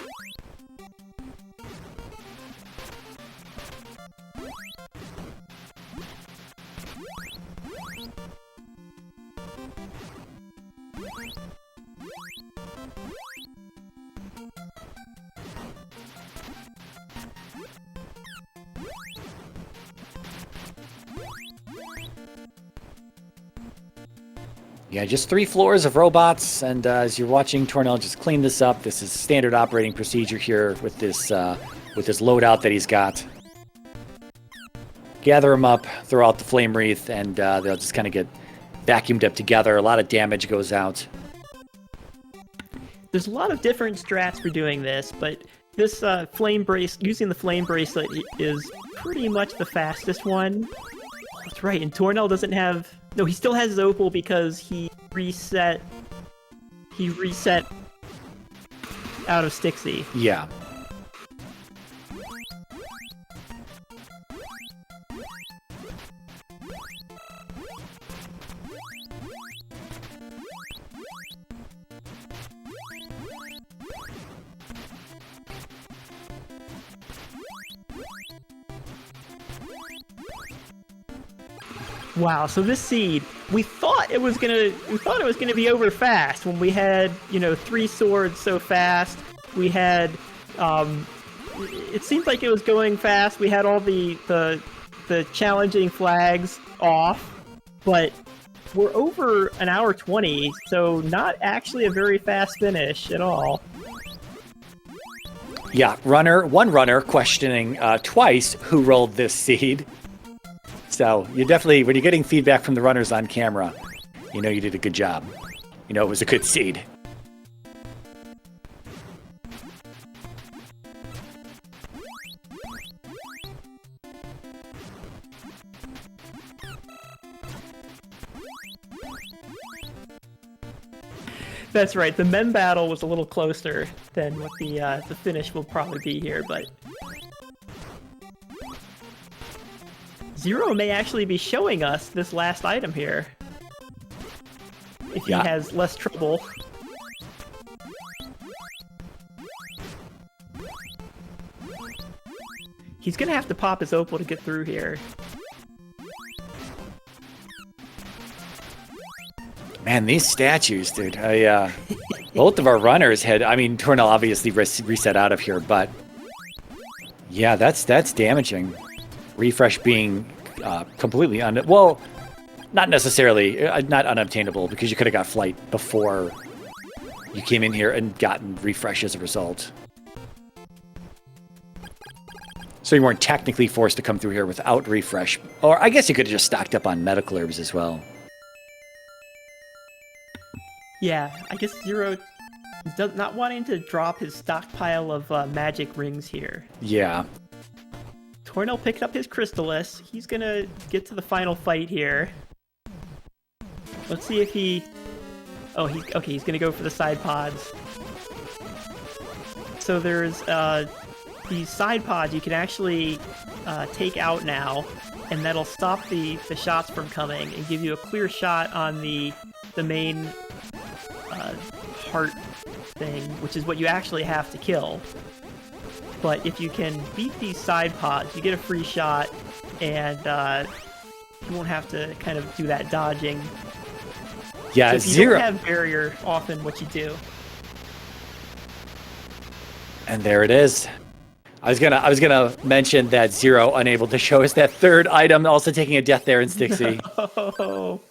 Yeah, just 3 floors of robots, and as you're watching Tornel just clean this up, this is standard operating procedure here with this loadout that he's got. Gather them up, throw out the flame wreath, and they'll just kind of get vacuumed up together. A lot of damage goes out. There's a lot of different strats for doing this, but this flame using the flame bracelet is pretty much the fastest one. That's right, and Tornel doesn't have... No, he still has his opal because he reset out of Stixie. Yeah. Wow, so this seed, we thought it was gonna be over fast when we had, 3 swords so fast. We had, it seemed like it was going fast. We had all the challenging flags off, but we're over an hour 20, so not actually a very fast finish at all. Yeah, one runner questioning twice who rolled this seed. So you definitely, when you're getting feedback from the runners on camera, you know you did a good job. You know it was a good seed. That's right, the mem battle was a little closer than what the finish will probably be here, but... Zero may actually be showing us this last item here. If he has less trouble. He's gonna have to pop his opal to get through here. Man, these statues, dude. Both of our runners had... I mean, Tornel obviously reset out of here, but... Yeah, that's damaging. Refresh being completely well, not necessarily, not unobtainable, because you could have got flight before you came in here and gotten refresh as a result. So you weren't technically forced to come through here without refresh. Or I guess you could have just stocked up on medical herbs as well. Yeah, I guess Zero is not wanting to drop his stockpile of magic rings here. Yeah. Tornel picked up his Crystalis. He's gonna get to the final fight here. Let's see if he... Oh, he's gonna go for the side pods. So there's these side pods you can actually take out now, and that'll stop the shots from coming and give you a clear shot on the main heart thing, which is what you actually have to kill. But if you can beat these side pods, you get a free shot, and you won't have to kind of do that dodging. Yeah, so if you don't have barrier, often what you do. And there it is. I was gonna mention that Zero unable to show us that third item, also taking a death there in Stixie. No.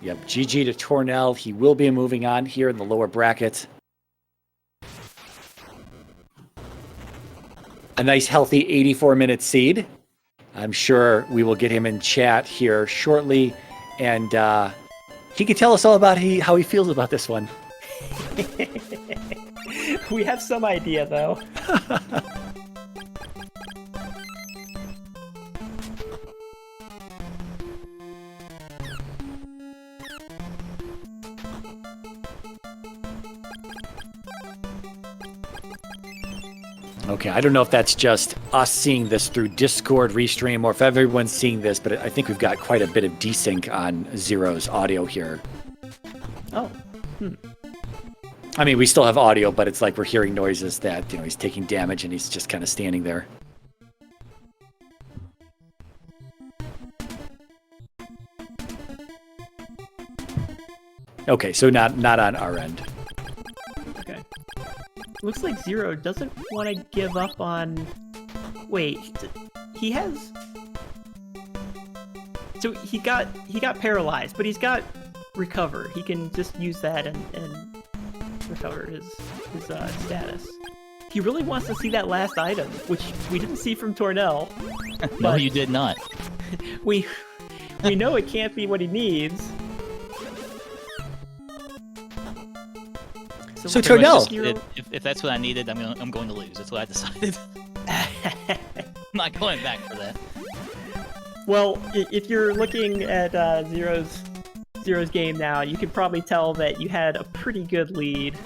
Yep, GG to Tornel. He will be moving on here in the lower bracket. A nice, healthy 84-minute seed. I'm sure we will get him in chat here shortly, and he can tell us all about how he feels about this one. We have some idea, though. Okay, I don't know if that's just us seeing this through Discord restream or if everyone's seeing this, but I think we've got quite a bit of desync on Zero's audio here. Oh. I mean, we still have audio, but it's like we're hearing noises that, he's taking damage and he's just kind of standing there. Okay, so not on our end. Okay. Looks like Zero doesn't want to give up on... Wait, he has... So he got paralyzed, but he's got recover. He can just use that and recover his status. He really wants to see that last item, which we didn't see from Tornel. No, you did not. We know it can't be what he needs. So Pretty much Tornel, just, if that's what I needed, I'm going to lose. That's what I decided. I'm not going back for that. Well, if you're looking at Zero's game now, you can probably tell that you had a pretty good lead,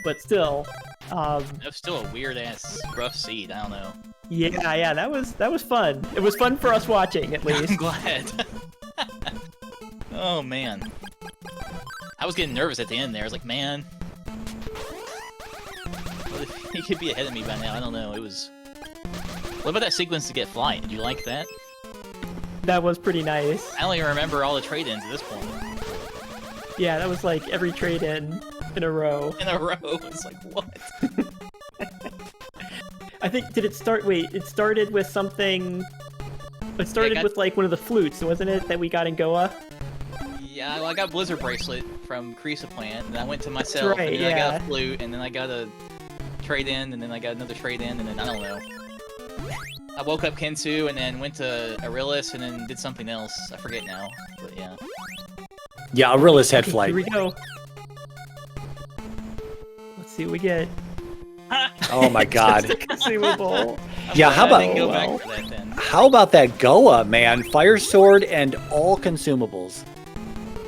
but still, That was still a weird ass rough seed. I don't know. yeah, that was fun. It was fun for us watching, at least. I'm glad. Oh man, I was getting nervous at the end there. I was like, man, what if he could be ahead of me by now? I don't know. It was. What about that sequence to get flight? Did you like that? That was pretty nice. I don't even remember all the trade-ins at this point. Yeah, that was like every trade-in in a row. In a row, it's like what? I think, did it start? Wait, it started with something. It started with like one of the flutes, wasn't it? That we got in Goa. Yeah, well, I got Blizzard Bracelet from Crystalis, and I went to myself, right, and then yeah. I got a flute, and then I got a trade-in, and then I got another trade-in, and then I don't know. I woke up Kensu, and then went to Arillis, and then did something else. I forget now, but yeah. yeah, Arillis had Okay, flight. Here we go. Let's see what we get. Oh my god. Just a consumable. Yeah, how I didn't about go back for that then. how about that Goa, man? Fire sword and all consumables.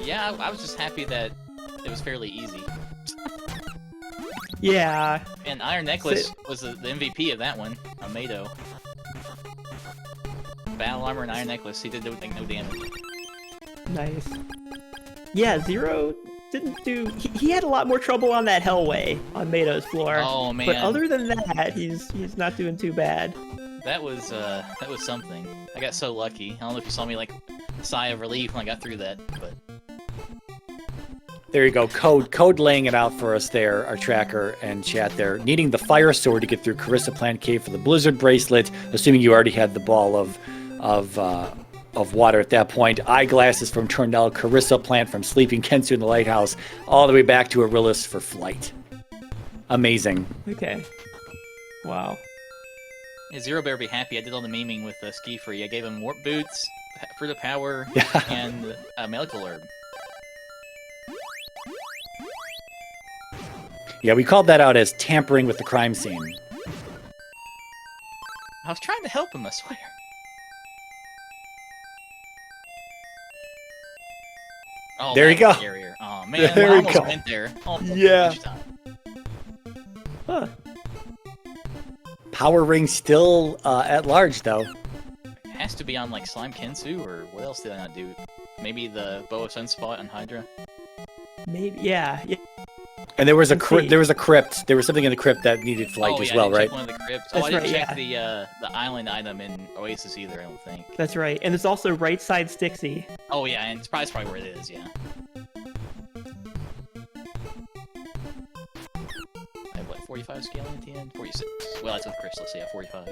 Yeah, I was just happy that it was fairly easy. Yeah. And Iron Necklace was the MVP of that one, Amado. Battle Armor and Iron Necklace, he did no damage. Nice. Yeah, Zero didn't do. He had a lot more trouble on that Hellway on Mado's floor. Oh man. But other than that, he's not doing too bad. That was something. I got so lucky. I don't know if you saw me like sigh of relief when I got through that, but There you go. Code laying it out for us there, our tracker and chat there. Needing the fire sword to get through Carissa Plant Cave for the Blizzard Bracelet, assuming you already had the ball of water at that point. Eyeglasses from Tornel, Carissa Plant from Sleeping Kensu in the Lighthouse, all the way back to Arillis for flight. Amazing. Okay. Wow. yeah, Zero better be happy. I did all the memeing with Ski Free. I gave him warp boots, fruit of power, and a medical herb. Yeah, we called that out as tampering with the crime scene. I was trying to help him, I swear. Oh, There you go. Carrier. Oh man, There I you almost go. went there. Almost Yeah. each time. Huh. Power ring still at large, though. It has to be on like Slime Kensu, or what else did I not do? Maybe the Bow of Sunspot on Hydra. Maybe. Yeah. And there was a Let's see. there was a crypt. There was something in the crypt that needed flight oh, as yeah, well, I didn't right? check one of the crypts. That's I didn't right, check the island item in Oasis either. I don't think. That's right. And it's also right side Stixie. Oh yeah, and it's probably where it is. Yeah. I have what 45 scaling at the end? 46. Well, that's with Crystalis. So yeah, 45.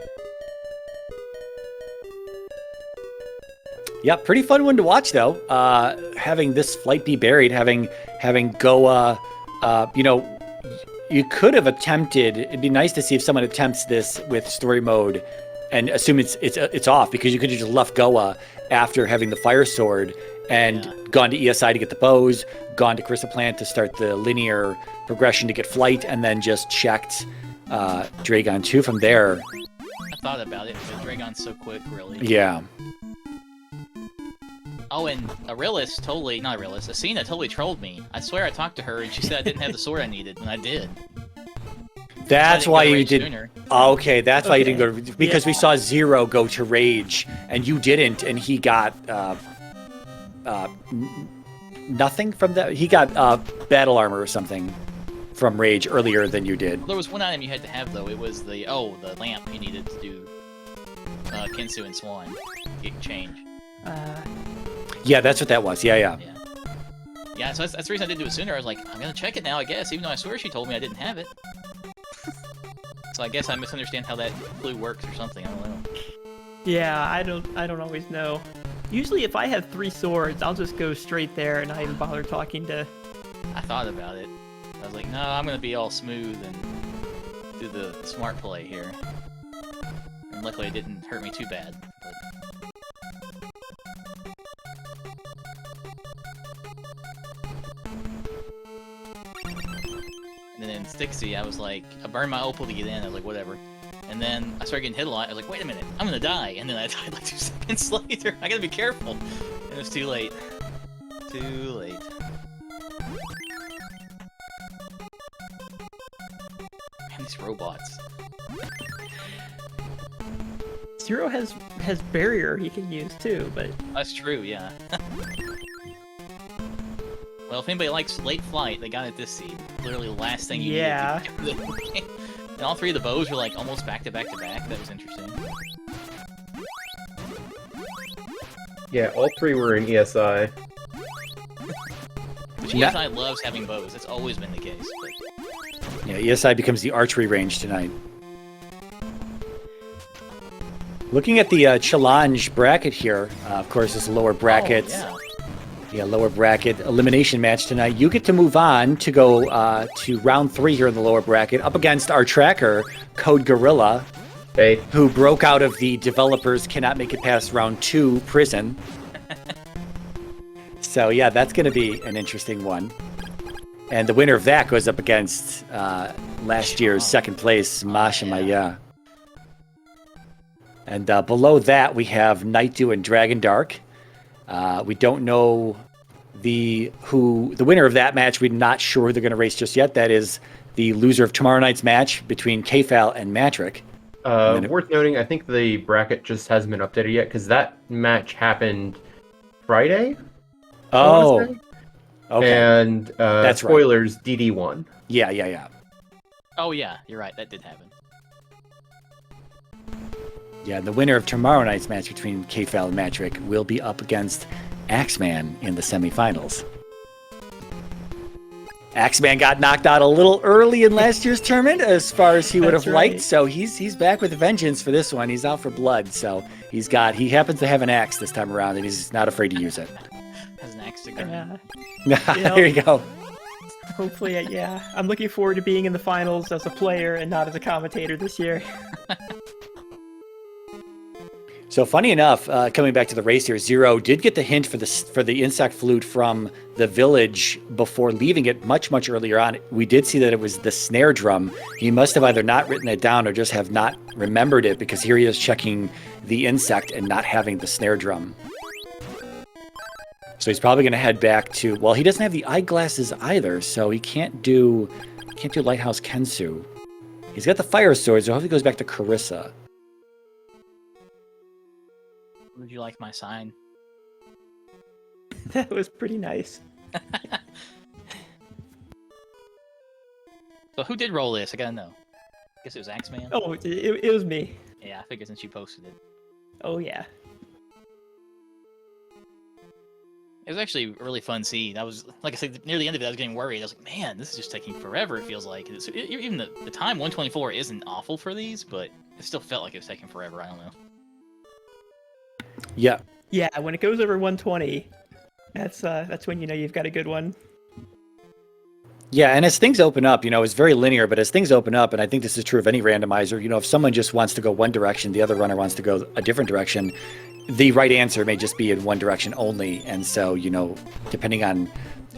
Yeah, pretty fun one to watch though. Having this flight be buried, having Goa, you could have attempted. It'd be nice to see if someone attempts this with story mode, and assume it's off, because you could have just left Goa after having the fire sword and gone to ESI to get the bows, gone to Carissa Plant to start the linear progression to get flight, and then just checked Dragon 2 from there. I thought about it, but Dragon's so quick, really. Yeah. Oh, and Asina totally trolled me. I swear I talked to her and she said I didn't have the sword I needed, and I did. That's why you did. Sooner. Okay, that's why you didn't go to, because we saw Zero go to Rage and you didn't, and he got nothing from that. He got battle armor or something from Rage earlier than you did. Well, there was one item you had to have though. It was the lamp you needed to do Kensu and Swan change. Yeah, that's what that was. Yeah. Yeah, so that's the reason I didn't do it sooner. I was like, I'm gonna check it now, I guess, even though I swear she told me I didn't have it. So I guess I misunderstand how that clue works or something. I don't know. Yeah, I don't always know. Usually, if I have 3 swords, I'll just go straight there and not even bother talking to. I thought about it. I was like, no, I'm gonna be all smooth and do the smart play here. And luckily, it didn't hurt me too bad. But... 60, I was like, I burned my opal to get in. I was like, whatever. And then I started getting hit a lot. I was like, wait a minute, I'm gonna die. And then I died like 2 seconds later. I gotta be careful. And it was too late. Too late. Man, these robots. Zero has barrier he can use too, but That's true, yeah. Well, if anybody likes late flight, they got it this seed. Literally the last thing you yeah. needed to get. And all 3 of the bows were like almost back to back to back. That was interesting. Yeah, all 3 were in ESI. Which ESI loves having bows. That's always been the case. But... Yeah, ESI becomes the archery range tonight. Looking at the challenge bracket here, of course, this lower bracket. Oh, yeah, lower bracket elimination match tonight. You get to move on to go to round 3 here in the lower bracket, up against our tracker, Code Gorilla, who broke out of the developers cannot make it past round 2 prison. So yeah, that's going to be an interesting one. And the winner of that goes up against last year's second place, Masha Maya. And below that, we have Night Dew and Dragon Dark. We don't know the winner of that match. We're not sure who they're going to race just yet. That is the loser of tomorrow night's match between Kfal and Matrick. Worth noting, I think the bracket just hasn't been updated yet because that match happened Friday. Oh, okay. And that's spoilers, right. DD won. Yeah. Oh yeah, you're right. That did happen. Yeah, the winner of tomorrow night's match between Kfal and Matrick will be up against Axeman in the semifinals. Axeman got knocked out a little early in last year's tournament, as far as he would have liked. So he's back with a vengeance for this one. He's out for blood. So he happens to have an axe this time around, and he's not afraid to use it. Has an axe to grind. There you go. Hopefully, yeah. I'm looking forward to being in the finals as a player and not as a commentator this year. So funny enough, coming back to the race here, Zero did get the hint for the insect flute from the village before leaving it much earlier on. We did see that it was the snare drum. He must have either not written it down or just have not remembered it, because here he is checking the insect and not having the snare drum. So he's probably going to head back to, well, he doesn't have the eyeglasses either, so he can't do Lighthouse Kensu. He's got the fire sword, so hopefully he goes back to Carissa. Would you like my sign? That was pretty nice. So who did roll this? I gotta know. I guess it was Axeman? Oh, it was me. Yeah, I figured since you posted it. Oh, yeah. It was actually a really fun scene. I was, like I said, near the end of it, I was getting worried. I was like, man, this is just taking forever, it feels like. Even the time, 124, isn't awful for these, but it still felt like it was taking forever. I don't know. Yeah. Yeah, when it goes over 120, that's when you know you've got a good one. Yeah, and as things open up, it's very linear, but as things open up, and I think this is true of any randomizer, if someone just wants to go one direction, the other runner wants to go a different direction, the right answer may just be in one direction only. And so, depending on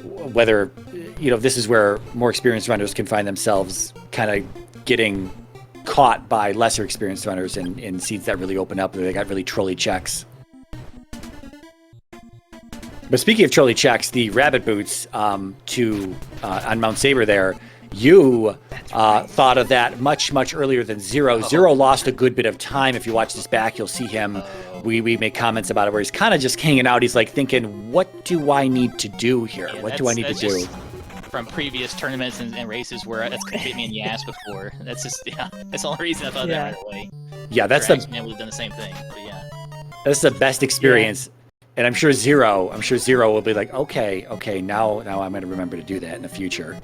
whether, this is where more experienced runners can find themselves kind of getting caught by lesser experienced runners in seeds that really open up where they got really trolley checks. But speaking of trolley checks, the rabbit boots on Mount Saber there, you thought of that much earlier than Zero. Zero lost a good bit of time. If you watch this back, you'll see him. We make comments about it where he's kind of just hanging out. He's like thinking, what do I need to do here? Yeah, what do I need to do? From previous tournaments and races where that's hit me in the ass before. That's just, that's the only reason I thought that right away. Yeah, that's man would have done the same thing. But yeah, that's the best experience. Yeah. And I'm sure Zero will be like, okay, now I'm going to remember to do that in the future.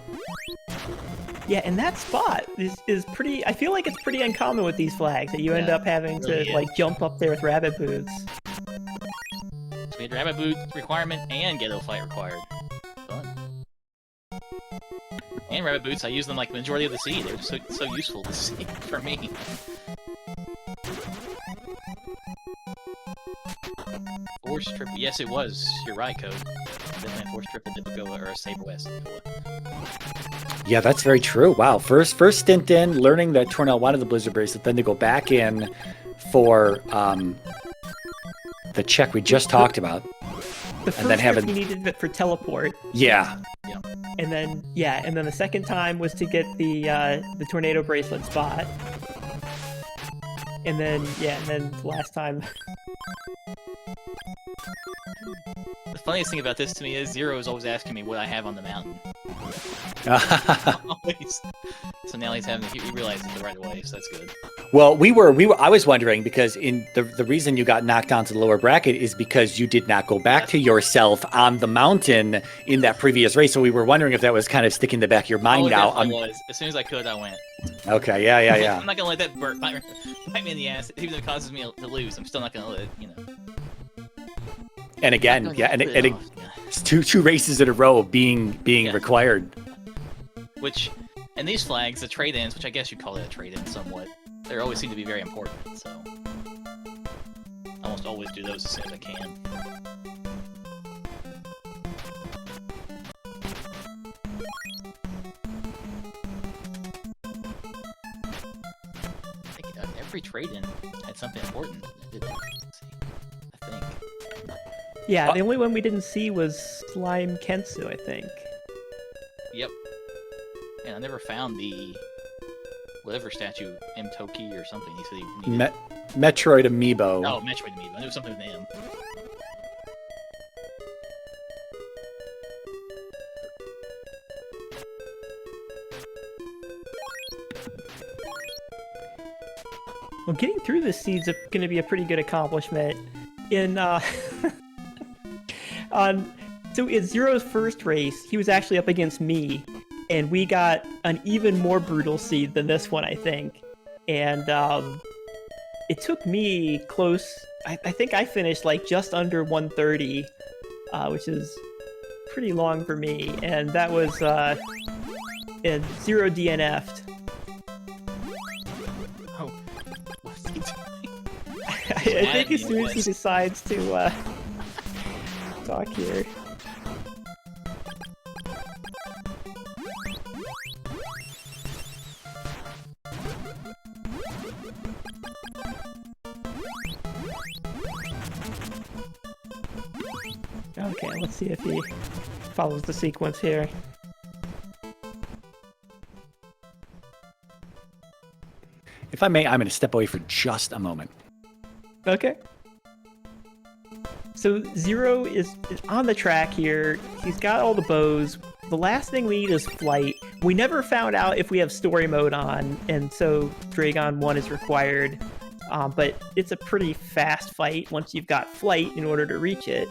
Yeah, and that spot is pretty. I feel like it's pretty uncommon with these flags that you end up having to jump up there with rabbit boots. So we had rabbit boot requirement and ghetto fight required. Fun. And rabbit boots, I use them like the majority of the seed. They're just so useful to see for me. Force triple. Yes, it was. You're right, Code. Definitely a force triple Dipagoa or a Saber West. Yeah, that's very true. Wow. First stint in, learning that Tornel wanted the Blizzard Bracelet, then to go back in for the check we just talked about. The first then having- trip you needed it for teleport. Yeah. And then the second time was to get the tornado bracelet spot. And then last time. The funniest thing about this to me is Zero is always asking me what I have on the mountain. Always. So now he realized it right away, so that's good. Well, I was wondering because in the reason you got knocked down to the lower bracket is because you did not go back to yourself on the mountain in that previous race. So we were wondering if that was kind of sticking in the back of your mind now. Was. As soon as I could, I went. Okay, yeah. I'm not gonna let that bite me in the ass, even though it causes me to lose. I'm still not gonna let it, And again, it's two races in a row being required. Which, and these flags, the trade-ins, which I guess you'd call it a trade-in somewhat, they always seem to be very important, so I almost always do those as soon as I can. I think every trade-in had something important, didn't it? I think. Yeah, the only one we didn't see was Slime Kensu, I think. Yep. And I never found the whatever statue, M Toki or something. He said he needed. Metroid Amiibo. Oh, Metroid Amiibo. I knew something with M. Well, getting through this seed's going to be a pretty good accomplishment. So in Zero's first race, he was actually up against me, and we got an even more brutal seed than this one, I think. And it took me close. I think I finished like just under 130, which is pretty long for me. And that was Zero DNF'd. Oh, what's he doing? I think as soon as he decides to talk here. Okay, let's see if he follows the sequence here. If I may, I'm going to step away for just a moment. Okay. So Zero is on the track here. He's got all the bows. The last thing we need is flight. We never found out if we have story mode on, and so Dragon 1 is required. But it's a pretty fast fight once you've got flight in order to reach it.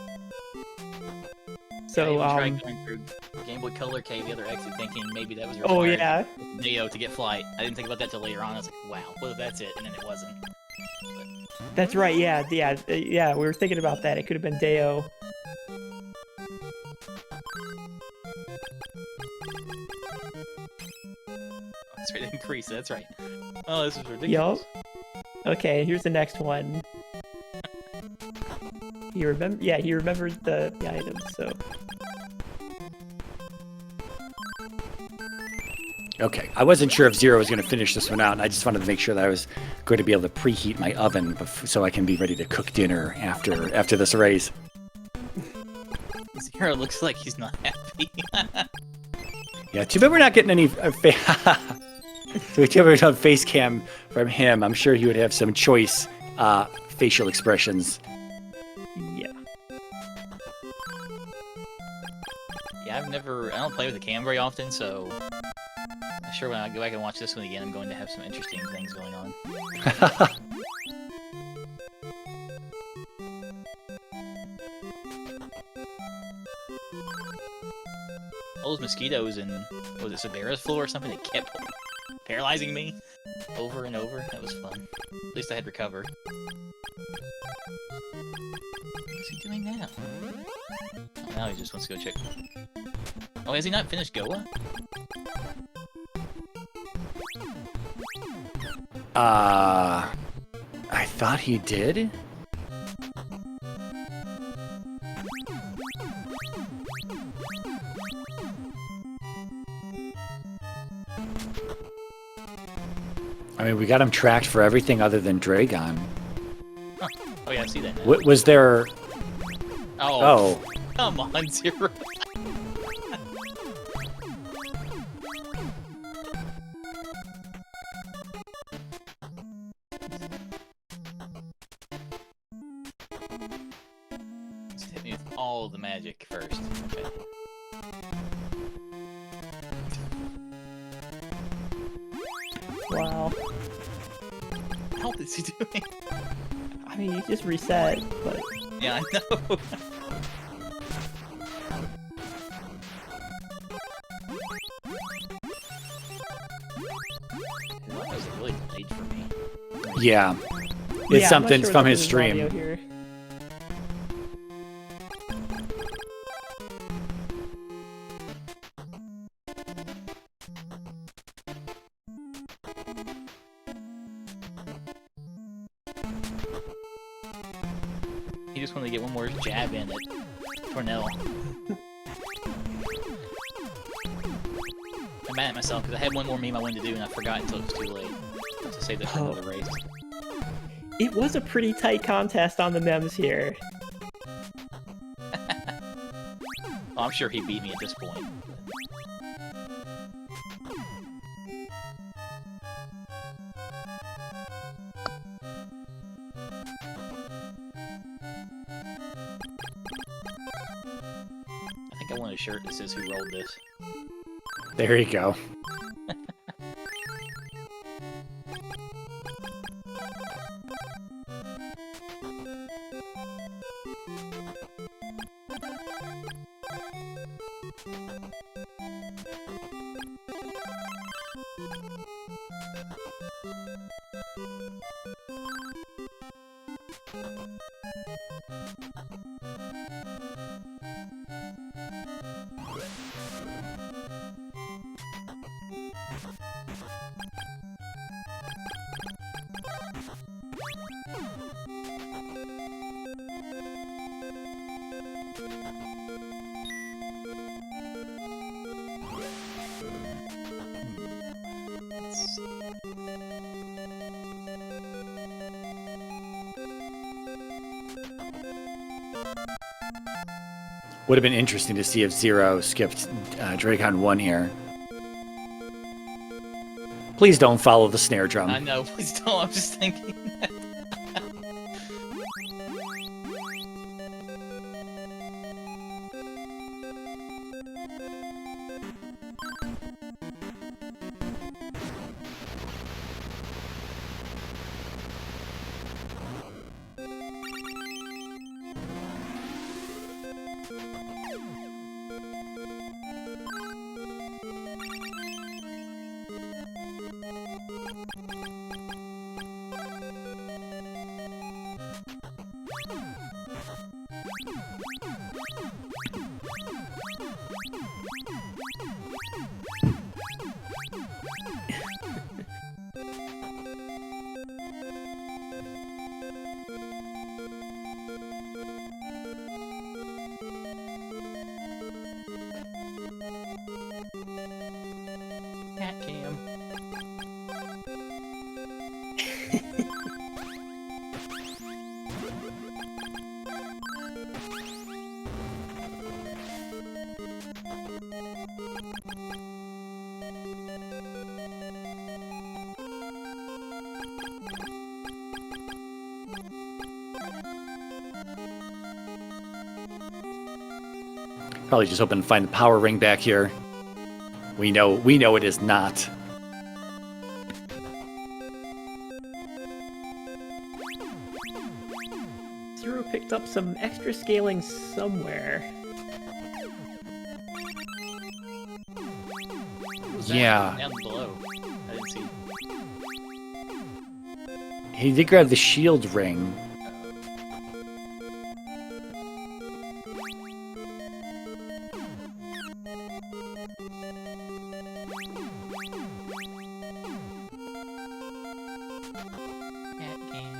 So, I tried going through Game Boy Color Cave, the other exit, thinking maybe that was required. Oh yeah. Neo to get flight. I didn't think about that till later on. I was like, wow, what if that's it? And then it wasn't. That's right. Yeah. We were thinking about that. It could have been Deo. That's right. Increase. That's right. Oh, this is ridiculous. Yup. Okay. Here's the next one. He remembered the items. So. Okay, I wasn't sure if Zero was going to finish this one out, and I just wanted to make sure that I was going to be able to preheat my oven so I can be ready to cook dinner after this race. Zero looks like he's not happy. Yeah, too bad we're not getting any face cam from him. I'm sure he would have some choice facial expressions. Yeah. Yeah, I don't play with the cam very often, so I'm sure when I go back and watch this one again, I'm going to have some interesting things going on. All those mosquitoes in, was it Sabera's floor or something that kept paralyzing me over and over? That was fun. At least I had recovered. What's he doing now? Oh, now he just wants to go check. Oh, has he not finished Goa? I thought he did. I mean, we got him tracked for everything other than Dragon. Huh. Oh yeah, I see that now. Was there... Oh. Come on, Zero. Just hit me with all the magic first. Okay. Wow. What the hell is he doing? I mean, you just reset, but Yeah, I know. That was really delayed for me. Yeah. It's yeah, I'm something not sure from what his the stream. audio here. He just wanted to get one more jab in at Tornel. I'm mad at myself because I had one more meme I wanted to do and I forgot until it was too late. To save that for another race. It was a pretty tight contest on the memes here. Oh, I'm sure he beat me at this point. I think I want a shirt that says who rolled this. There you go. Would have been interesting to see if Zero skipped Dracon 1 here. Please don't follow the snare drum. I know, please don't, I'm just thinking that. Cat cam. Probably just hoping to find the power ring back here. We know it is not. Zero picked up some extra scaling somewhere. What was that? Yeah. Down below. I didn't see. He did grab the shield ring. Cat cam.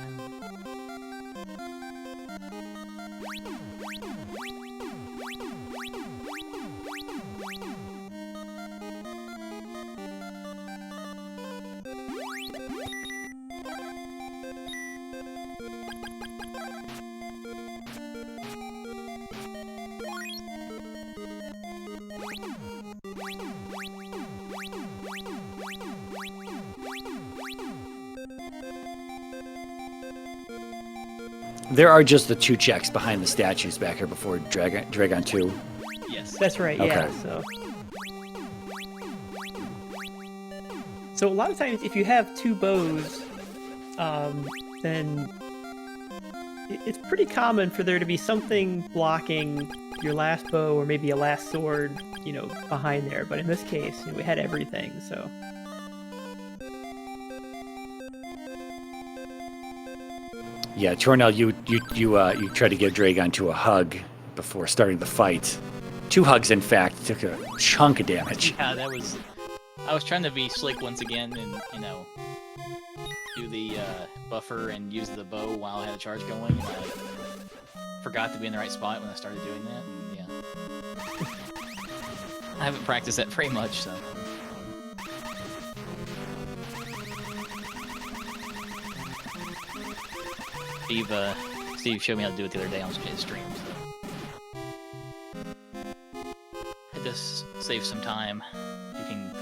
There are just the 2 checks behind the statues back here before Dragon 2. Yes. That's right. Yeah. Okay. So a lot of times, if you have 2 bows, then it's pretty common for there to be something blocking your last bow or maybe a last sword, you know, behind there. But in this case, you know, we had everything. So. Yeah, Tornel, you tried to give Dragon 2 a hug before starting the fight. 2 hugs, in fact, took a chunk of damage. Yeah, that was. I was trying to be slick once again, and you know, do the buffer and use the bow while I had a charge going, and I forgot to be in the right spot when I started doing that. And yeah, I haven't practiced that very much, so. Steve showed me how to do it the other day on his stream, so. Had to save some time. You can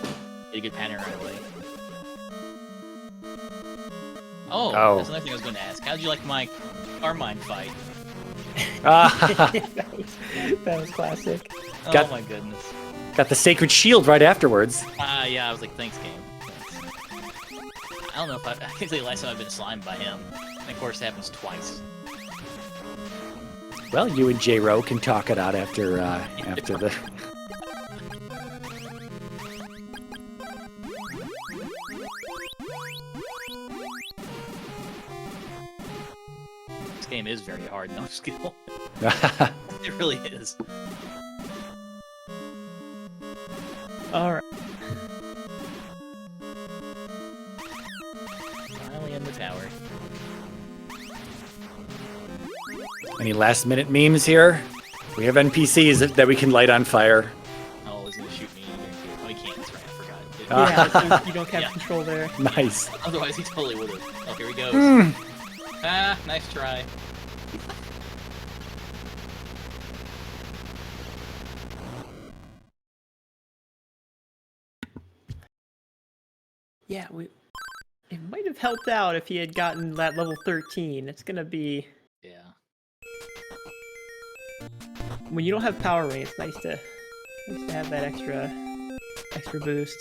get a good pattern right away. Oh, that's another thing I was going to ask. How did you like my Carmine fight? That was classic. Oh my goodness. Got the Sacred Shield right afterwards. Yeah, I was like, thanks, game. I don't know if I think the last time I've been slimed by him. And of course, it happens twice. Well, you and J-Ro can talk it out after the... This game is very hard, no skill. It really is. Alright. Finally in the tower. Any last-minute memes here? We have NPCs that we can light on fire. Oh, he's gonna shoot me. Oh, he can't. That's right. I forgot. Yeah, so you don't have control there. Nice. Otherwise, he totally would have. Oh, here he goes. Nice try. Yeah, it might have helped out if he had gotten that level 13. It's gonna be... Yeah. When you don't have power ring, it's nice to have that extra boost.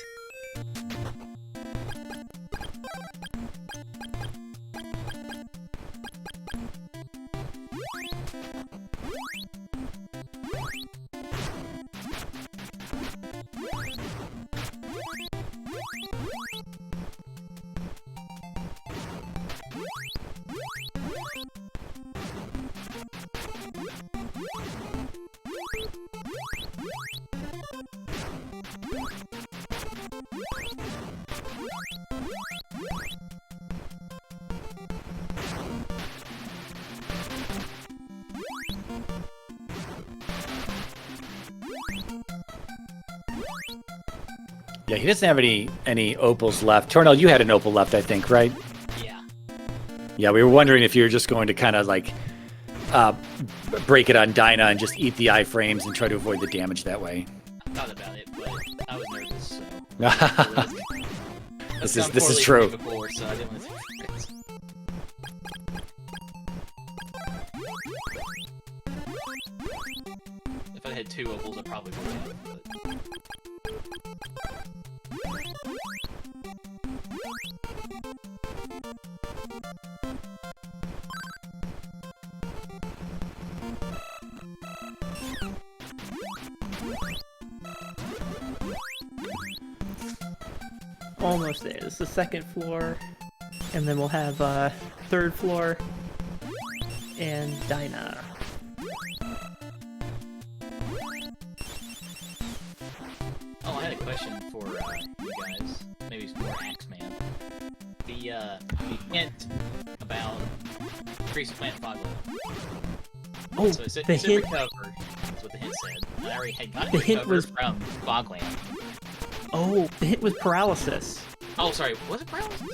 Yeah, he doesn't have any opals left. Tornel, you had an opal left, I think, right? Yeah. Yeah, we were wondering if you were just going to kind of like break it on Dinah and just eat the iframes and try to avoid the damage that way. I thought about it, but I was nervous, so. This is true. Before, so I didn't want to take risks. If I had 2 opals, I probably would have. But... Almost there. This is the 2nd floor, and then we'll have 3rd floor and Dinah. Oh, I had a question for you guys. Maybe it's more Axeman. The hint about Increase Plant Fogland. Oh, So it said the hint. recover. That's what the hint said. And I already had gotten The hint recover was- from Fogland. Oh, the hit was paralysis. Oh, sorry. Was it paralysis?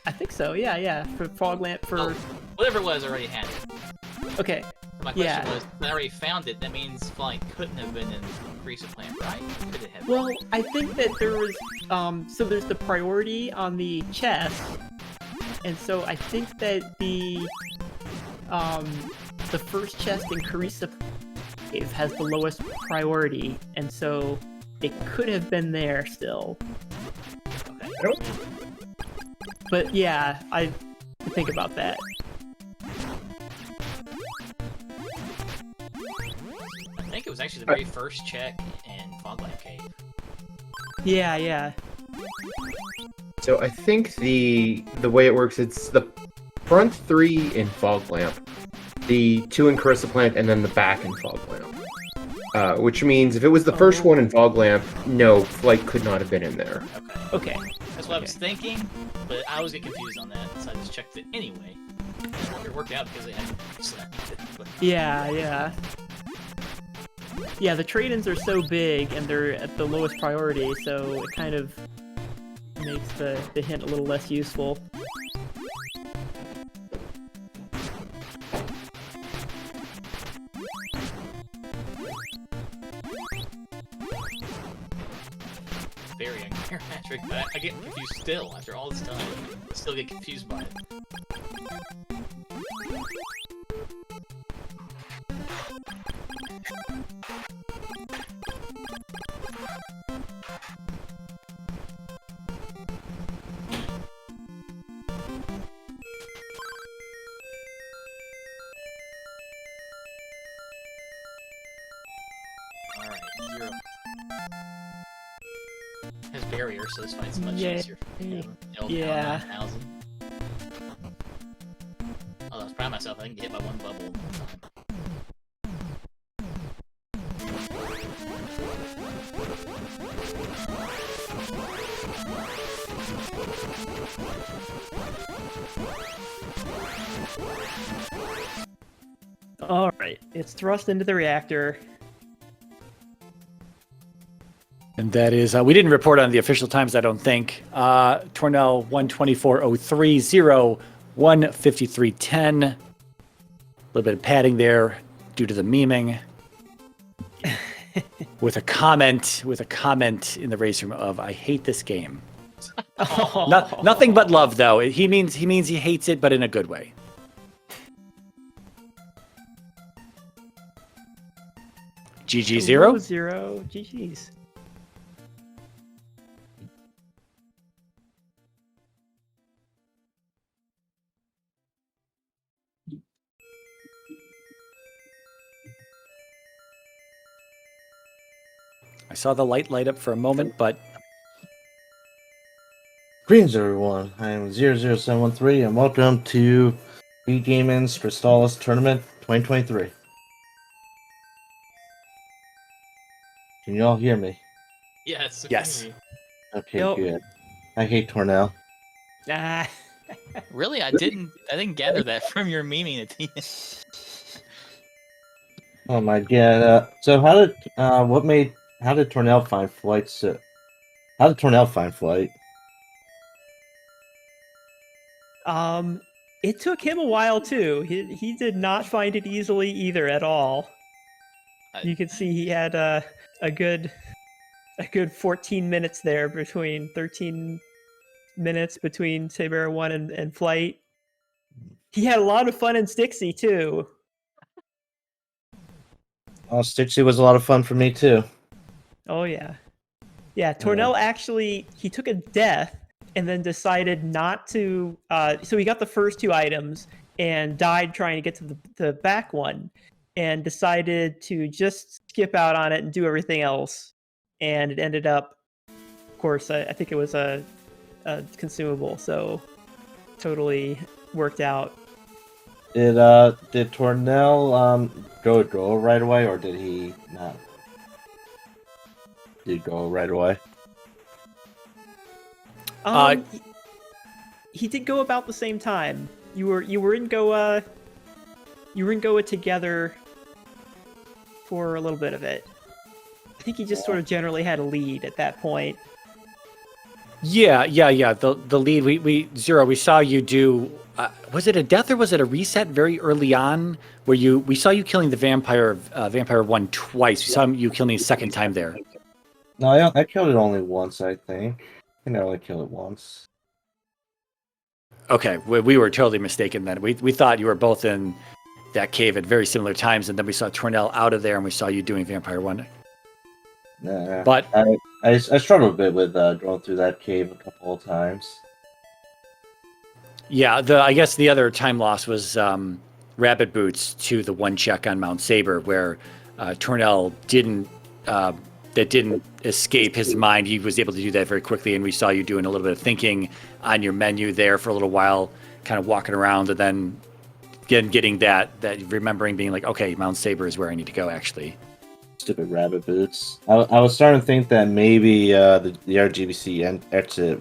I think so. Yeah. For fog lamp. For Oh, whatever it was, I already had it. okay. My question Yeah. was, I already found it. That means Flying couldn't have been in Increase Plant, right? Could it have? Well, I think that there was so there's the priority on the chest, and so I think that the the first chest in Crystalis has the lowest priority, and so it could have been there still. Okay. But yeah, I think about that. I think it was actually the very first check in Foglamp Cave. Yeah. So I think the way it works, it's the front 3 in Foglamp, the 2 in Crystalis, and then the back in Foglamp. Which means if it was the first one in Foglamp, no, Flight could not have been in there. Okay. That's what I was thinking, but I always get confused on that, so I just checked it anyway. It worked out because they had selected it. But... Yeah. Yeah, the trade-ins are so big, and they're at the lowest priority, so it kind of makes the hint a little less useful. Very uncharametric, but I get confused still after all this time. I still get confused by it. Alright, 0. Has barrier, so this fight's much easier for him. Yeah. 9,000. Oh, I was proud of myself. I didn't get hit by one bubble one time. Alright, it's thrust into the reactor. And that is, we didn't report on the official times, I don't think. Tornel 124.03, Zero 153.10. A little bit of padding there due to the memeing. with a comment in the race room of, I hate this game. Nothing but love, though. He means he hates it, but in a good way. GG Zero. Zero. GG's. I saw the light up for a moment, but... Greetings, everyone. I am Zerro0713, and welcome to Speedgaming's Crystalis Tournament 2023. Can you all hear me? Yes. Yes. Okay, Nope. good. I hate Tornel. Ah. Really? I didn't gather that from your memeing at the end. Oh my god. So how did Tornel find Flight? How did Tornel find Flight? It took him a while too. He did not find it easily either at all. You could see he had a good 14 minutes there between 13 minutes between Saber 1 and Flight. He had a lot of fun in Stixie too. Oh, Stixie was a lot of fun for me too. Oh yeah. Yeah, Tornel actually, he took a death and then decided not to, so he got the first 2 items and died trying to get to the back one and decided to just skip out on it and do everything else. And it ended up, of course, I think it was a consumable, so totally worked out. Did Tornel go right away, or did he not? Did he go right away? He did go about the same time. You were in Goa. You were in Goa together for a little bit of it. I think he just sort of generally had a lead at that point. Yeah. The lead, we saw you do. Was it a death or was it a reset very early on? Where we saw you killing the vampire 1 twice. We saw you killing the second time there. No, I killed it only once. I think I only killed it once. Okay, we were totally mistaken then. We thought you were both in that cave at very similar times, and then we saw Tornel out of there, and we saw you doing Vampire 1. Nah, But I struggled a bit with going through that cave a couple of times. yeah, I guess the other time loss was Rabbit Boots to the one check on Mount Saber, where Tornel didn't escape his mind. He was able to do that very quickly, and we saw you doing a little bit of thinking on your menu there for a little while, kind of walking around, and then again getting that remembering, being like, okay, Mount Saber is where I need to go, actually. Stupid Rabbit Boots. I was starting to think that maybe the RGBC exit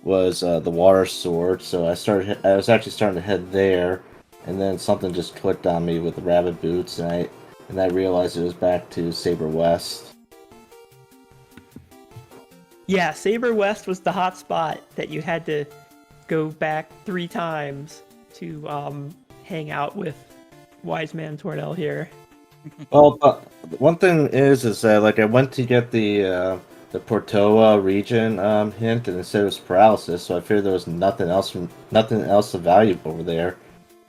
was the Water Sword, so I was actually starting to head there, and then something just clicked on me with the Rabbit Boots, and I realized it was back to Saber West. Yeah, Saber West was the hot spot that you had to go back 3 times to hang out with Wise Man Tornel here. Well, one thing is that like I went to get the Portoa region hint, and it said it was paralysis, so I figured there was nothing else of value over there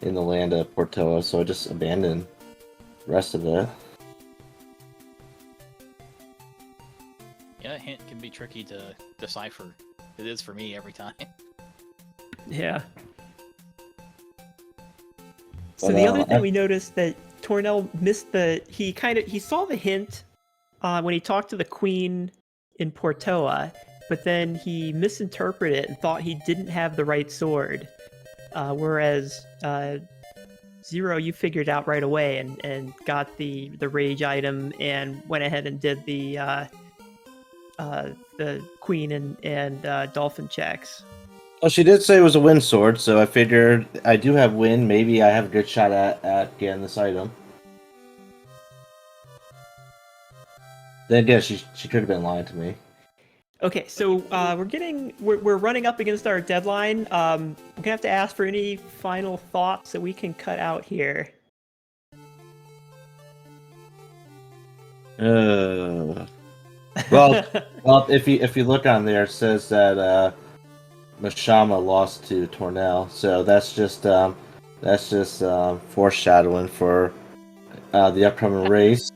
in the land of Portoa, so I just abandoned the rest of it. Yeah, that hint can be tricky to decipher. It is for me every time. Yeah. So But, the other thing we noticed that Tornel missed he saw the hint when he talked to the queen in Portoa, but then he misinterpreted it and thought he didn't have the right sword. Whereas Zero, you figured out right away and got the rage item and went ahead and did the queen and dolphin checks. Well, she did say it was a wind sword, so I figured I do have wind. Maybe I have a good shot at getting this item. Then again, she could have been lying to me. Okay, so we're running up against our deadline. We're gonna have to ask for any final thoughts that we can cut out here. Well, if you look on there, it says that Mashama lost to Tornel, so that's just foreshadowing for the upcoming race.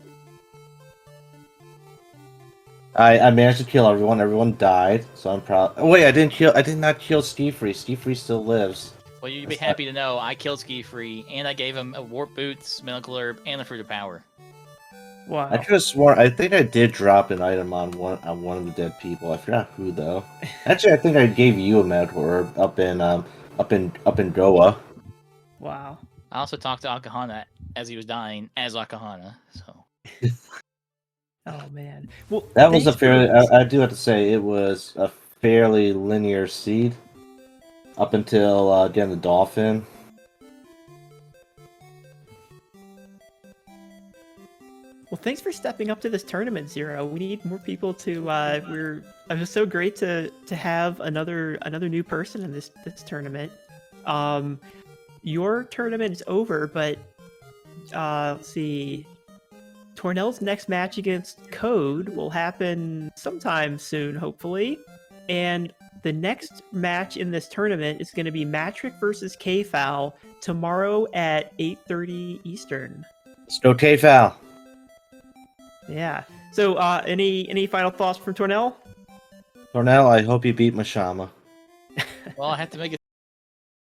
I managed to kill everyone. Everyone died, so I'm proud. Oh wait, I did not kill Ski Free. Ski Free still lives. Well, you'd be happy to know I killed Ski Free, and I gave him a Warp Boots, Medical Herb, and the Fruit of Power. Wow. I could have sworn. I think I did drop an item on one of the dead people. I forgot who though. Actually, I think I gave you a medical herb up in Goa. Wow. I also talked to Akahana as he was dying as Akahana, so. Oh man. Well, That was a thanks for- fairly. I do have to say it was a fairly linear seed up until getting the dolphin. Well, thanks for stepping up to this tournament, Zero. We need more people to. It was so great to have another new person in this tournament. Your tournament is over, but let's see. Tornel's next match against Code will happen sometime soon, hopefully. And the next match in this tournament is going to be Matrick versus K-Foul tomorrow at 8:30 Eastern. Let's go K-Foul. Yeah. So, any final thoughts from Tornel? Tornel, I hope you beat Mashama. Well, I have to make a